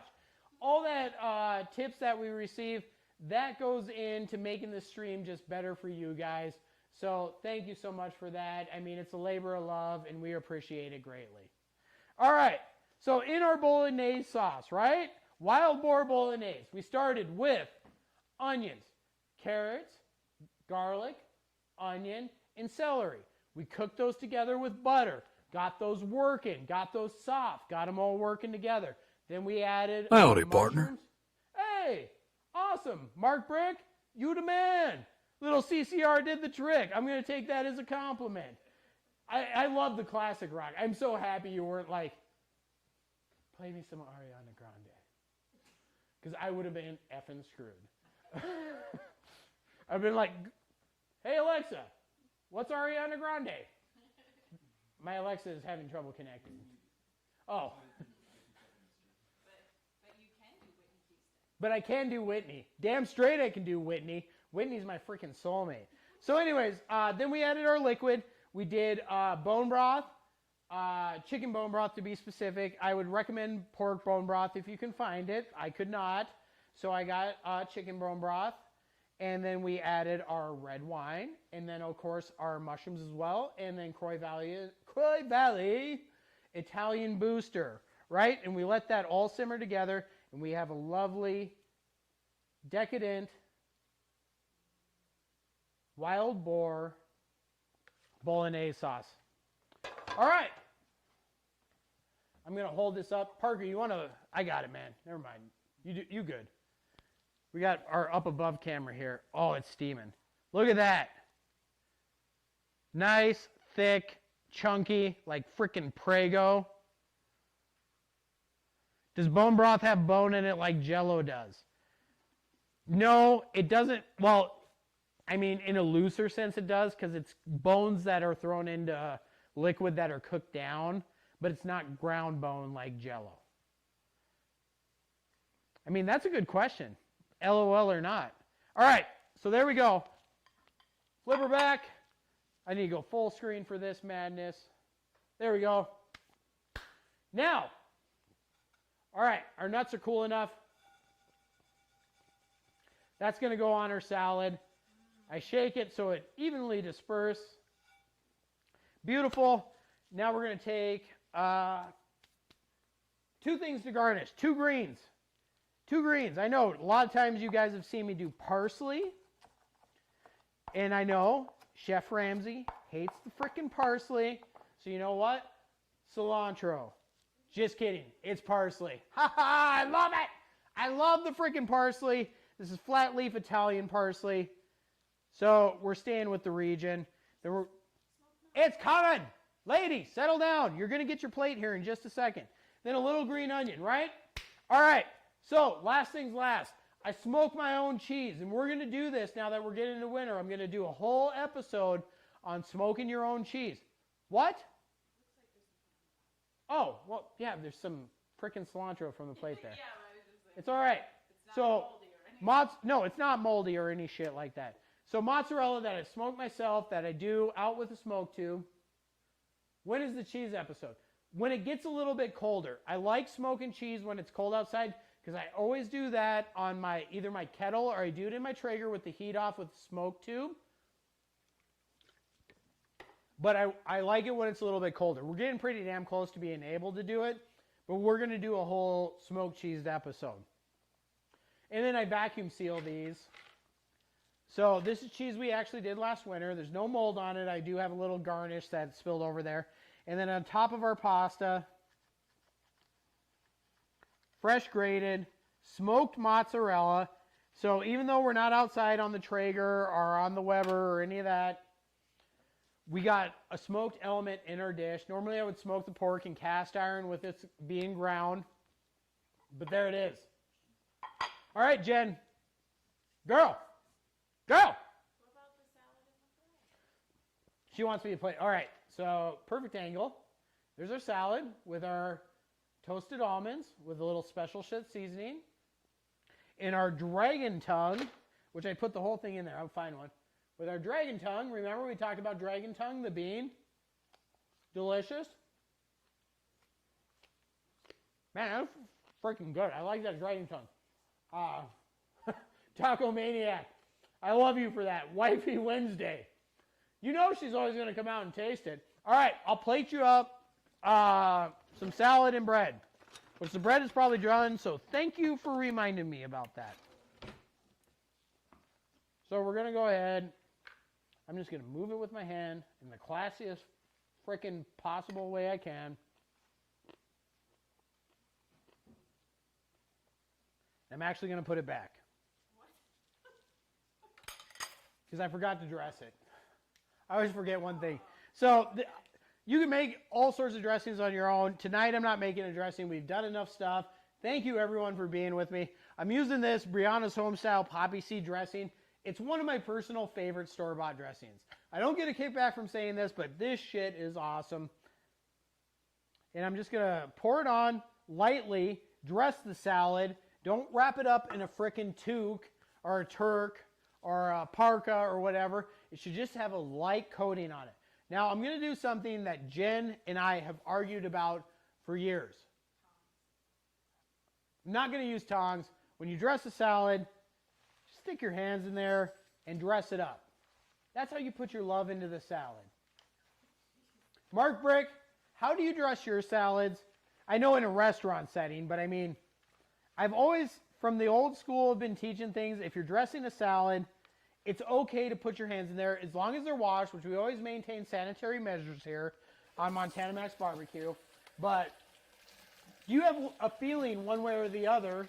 All that tips that we receive, that goes into making the stream just better for you guys. So thank you so much for that. I mean, it's a labor of love, and we appreciate it greatly. All right. So in our Bolognese sauce, right? Wild Boar Bolognese. We started with onions, carrots, garlic, onion, and celery. We cooked those together with butter. Got those working. Got those soft. Got them all working together. Then we added howdy, partner. Hey, awesome. Mark Brick, you the man. Little CCR did the trick. I'm going to take that as a compliment. I love the classic rock. I'm so happy you weren't like, play me some Ariana Grande. Because I would have been effing screwed. I've been like, hey, Alexa, what's Ariana Grande? My Alexa is having trouble connecting. Oh. But I can do Whitney. Damn straight I can do Whitney. Whitney's my freaking soulmate. So anyways, then we added our liquid. We did bone broth, chicken bone broth to be specific. I would recommend pork bone broth if you can find it. I could not. So I got chicken bone broth. And then we added our red wine. And then, of course, our mushrooms as well. And then Croy Valley Italian booster, right? And we let that all simmer together. And we have a lovely, decadent, Wild Boar Bolognese sauce. All right. I'm going to hold this up. Parker, you want to? I got it, man. Never mind. You good. We got our up above camera here. Oh, it's steaming. Look at that. Nice, thick, chunky, like freaking Prego. Does bone broth have bone in it like Jell-O does? No, it doesn't. Well, I mean, in a looser sense it does because it's bones that are thrown into liquid that are cooked down, but it's not ground bone like Jell-O. I mean, that's a good question. LOL or not. All right, so there we go. Flip her back. I need to go full screen for this madness. There we go. Now, all right, our nuts are cool enough. That's going to go on our salad. I shake it so it evenly disperses. Beautiful. Now we're going to take two things to garnish. Two greens. Two greens. I know a lot of times you guys have seen me do parsley. And I know Chef Ramsay hates the frickin' parsley. So you know what? Cilantro. Just kidding. It's parsley. Ha ha! I love it! I love the frickin' parsley. This is flat leaf Italian parsley. So we're staying with the region. It's coming! Ladies, settle down. You're going to get your plate here in just a second. Then a little green onion, right? All right. So, last things last. I smoke my own cheese, and we're going to do this now that we're getting into winter. I'm going to do a whole episode on smoking your own cheese. What? Oh, well, yeah, there's some freaking cilantro from the plate there. Yeah, I was just saying. It's all right. It's not moldy or anything. No, it's not moldy or any shit like that. So mozzarella that I smoke myself, that I do out with a smoke tube. When is the cheese episode? When it gets a little bit colder. I like smoking cheese when it's cold outside because I always do that on either my kettle or I do it in my Traeger with the heat off with the smoke tube. But I like it when it's a little bit colder. We're getting pretty damn close to being able to do it, but we're going to do a whole smoked cheese episode. And then I vacuum seal these. So this is cheese we actually did last winter. There's no mold on it. I do have a little garnish that spilled over there. And then on top of our pasta, fresh grated, smoked mozzarella. So even though we're not outside on the Traeger or on the Weber or any of that, we got a smoked element in our dish. Normally I would smoke the pork in cast iron with it being ground. But there it is. All right, Jen. Girl. What about the salad and the bread? She wants me to play. All right, so perfect angle. There's our salad with our toasted almonds with a little special shit seasoning. And our dragon tongue, which I put the whole thing in there. I'll find one. With our dragon tongue, remember we talked about dragon tongue, the bean? Delicious. Man, that was freaking good. I like that dragon tongue. Taco Maniac. I love you for that. Wifey Wednesday. You know she's always going to come out and taste it. All right, I'll plate you up some salad and bread, which the bread is probably done, so thank you for reminding me about that. So we're going to go ahead. I'm just going to move it with my hand in the classiest freaking possible way I can. I'm actually going to put it back. Because I forgot to dress it. I always forget one thing. So you can make all sorts of dressings on your own. Tonight I'm not making a dressing. We've done enough stuff. Thank you everyone for being with me. I'm using this Brianna's Homestyle Poppy Seed Dressing. It's one of my personal favorite store-bought dressings. I don't get a kickback from saying this, but this shit is awesome. And I'm just going to pour it on lightly, dress the salad. Don't wrap it up in a frickin' toque or a Turk or a parka or whatever. It should just have a light coating on it. Now, I'm going to do something that Jen and I have argued about for years. I'm not going to use tongs. When you dress a salad, stick your hands in there and dress it up. That's how you put your love into the salad. Mark Brick, how do you dress your salads? I know in a restaurant setting, but I mean, I've always, from the old school, been teaching things. If you're dressing a salad, it's okay to put your hands in there as long as they're washed, which we always maintain sanitary measures here on Montana Max Barbecue. But do you have a feeling one way or the other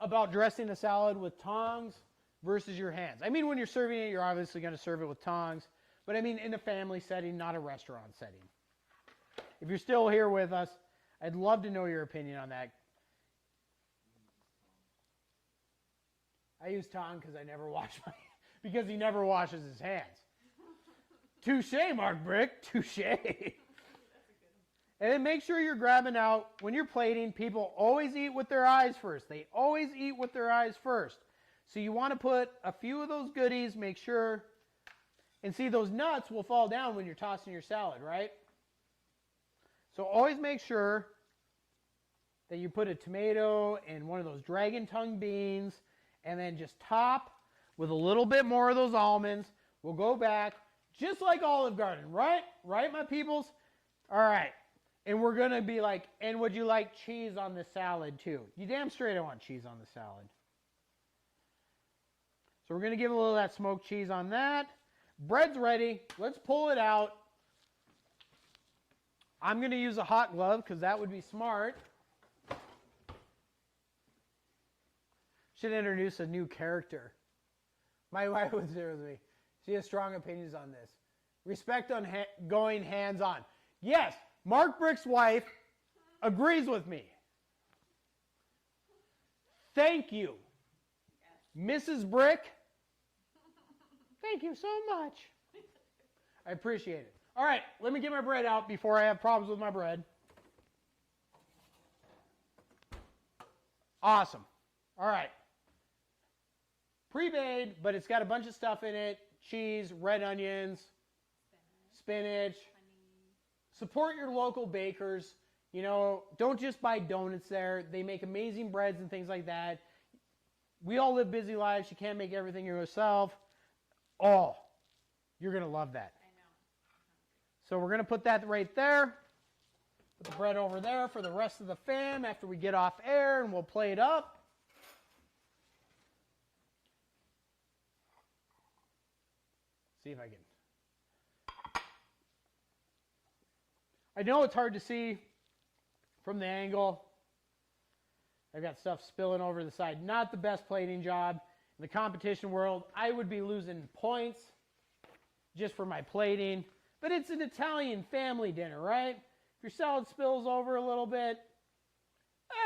about dressing a salad with tongs versus your hands? I mean, when you're serving it, you're obviously going to serve it with tongs. But I mean, in a family setting, not a restaurant setting. If you're still here with us, I'd love to know your opinion on that. I use tongs because I never wash my because he never washes his hands. Touche, Mark Brick. Touche. And then make sure you're grabbing out, when you're plating, people always eat with their eyes first. They always eat with their eyes first. So you want to put a few of those goodies, make sure, and see those nuts will fall down when you're tossing your salad, right? So always make sure that you put a tomato and one of those dragon tongue beans, and then just top with a little bit more of those almonds. We'll go back, just like Olive Garden, right? Right, my peoples? All right. And we're going to be like, and would you like cheese on the salad too? You damn straight I want cheese on the salad. So we're going to give a little of that smoked cheese on that. Bread's ready. Let's pull it out. I'm going to use a hot glove because that would be smart. Should introduce a new character. My wife was there with me. She has strong opinions on this. Respect on going hands-on. Yes, Mark Brick's wife agrees with me. Thank you, Mrs. Brick. Thank you so much. I appreciate it. All right, let me get my bread out before I have problems with my bread. Awesome. All right. Pre-made, but it's got a bunch of stuff in it. Cheese, red onions, spinach. Support your local bakers. You know, don't just buy donuts there. They make amazing breads and things like that. We all live busy lives. You can't make everything yourself. Oh, you're going to love that. I know. So we're going to put that right there. Put the bread over there for the rest of the fam after we get off air, and we'll play it up. See if I can. I know it's hard to see from the angle. I've got stuff spilling over the side. Not the best plating job. In the competition world, I would be losing points just for my plating. But it's an Italian family dinner, right? If your salad spills over a little bit,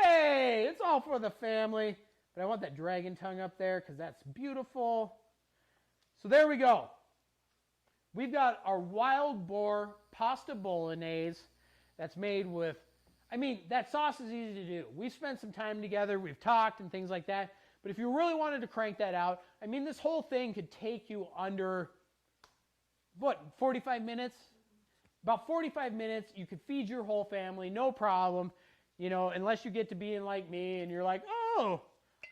hey, it's all for the family. But I want that dragon tongue up there because that's beautiful. So there we go. We've got our Wild Boar pasta bolognese that's made with, I mean, that sauce is easy to do. We've spent some time together. We've talked and things like that. But if you really wanted to crank that out, I mean, this whole thing could take you under, 45 minutes? About 45 minutes, you could feed your whole family, no problem. You know, unless you get to being like me and you're like, oh,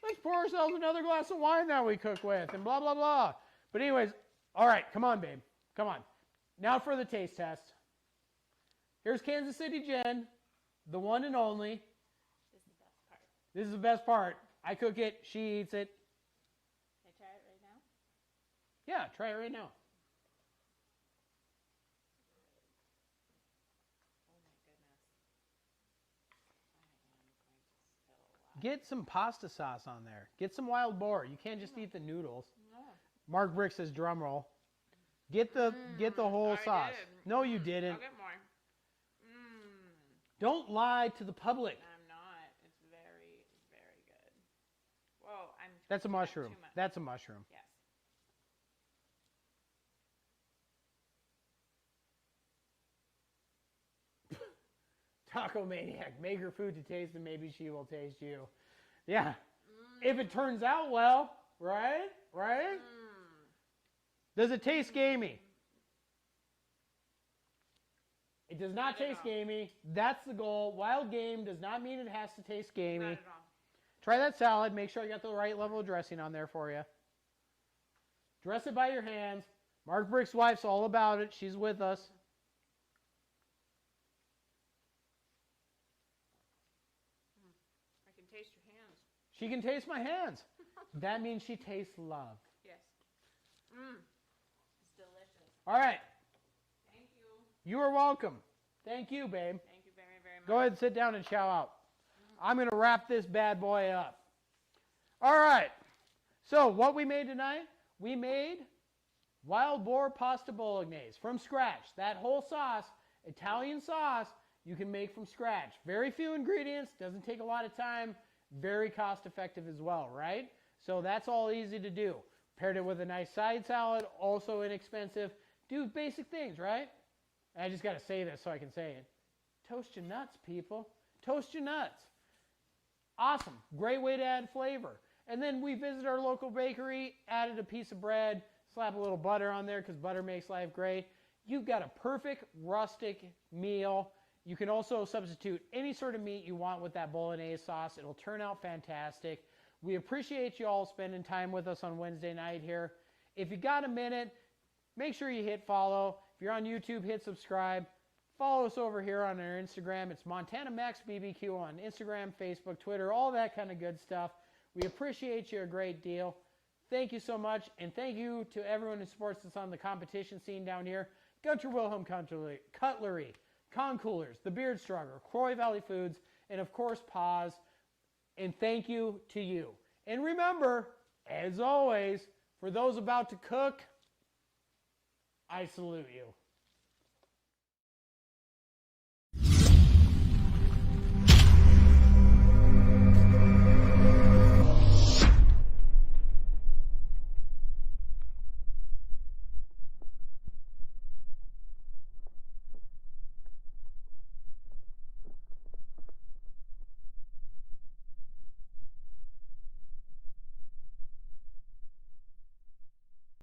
let's pour ourselves another glass of wine that we cook with and blah, blah, blah. But anyways, all right, come on, babe. Come on. Now for the taste test. Here's Kansas City Jen, the one and only. This is the best part. This is the best part. I cook it. She eats it. Can I try it right now? Yeah, try it right now. Oh my goodness. I am going to spill a lot. Get some pasta sauce on there. Get some Wild Boar. You can't just eat the noodles. No. Mark Brick says drum roll. Get the whole sauce. Did. No, you didn't. I'll get more. Don't lie to the public. I'm not. It's very, very good. Whoa, That's a mushroom. Too much. That's a mushroom. Yes. Taco Maniac. Make her food to taste and maybe she will taste you. Yeah. If it turns out well, right? Right? Does it taste gamey? It does not taste gamey. That's the goal. Wild game does not mean it has to taste gamey. Not at all. Try that salad. Make sure I got the right level of dressing on there for you. Dress it by your hands. Mark Brick's wife's all about it. She's with us. I can taste your hands. She can taste my hands. That means she tastes love. Yes. It's delicious. All right. Thank you. You are welcome. Thank you, babe. Thank you very, very much. Go ahead and sit down and chow out. I'm going to wrap this bad boy up. All right. So what we made tonight, we made Wild Boar pasta bolognese from scratch. That whole sauce, Italian sauce, you can make from scratch. Very few ingredients, doesn't take a lot of time, very cost effective as well, right? So that's all easy to do. Paired it with a nice side salad, also inexpensive. Do basic things, right? And I just got to say this so I can say it. Toast your nuts, people. Toast your nuts. Awesome. Great way to add flavor. And then we visited our local bakery, added a piece of bread, slap a little butter on there because butter makes life great. You've got a perfect rustic meal. You can also substitute any sort of meat you want with that bolognese sauce. It'll turn out fantastic. We appreciate you all spending time with us on Wednesday night here. If you got a minute, make sure you hit follow. If you're on YouTube, hit subscribe. Follow us over here on our Instagram. It's Montana Max BBQ on Instagram, Facebook, Twitter, all that kind of good stuff. We appreciate you a great deal. Thank you so much, and thank you to everyone who supports us on the competition scene down here. Gunter Wilhelm Cutlery, Con Coolers, The Beard Strugger, Croy Valley Foods, and of course, Paws. And thank you to you. And remember, as always, for those about to cook, I salute you.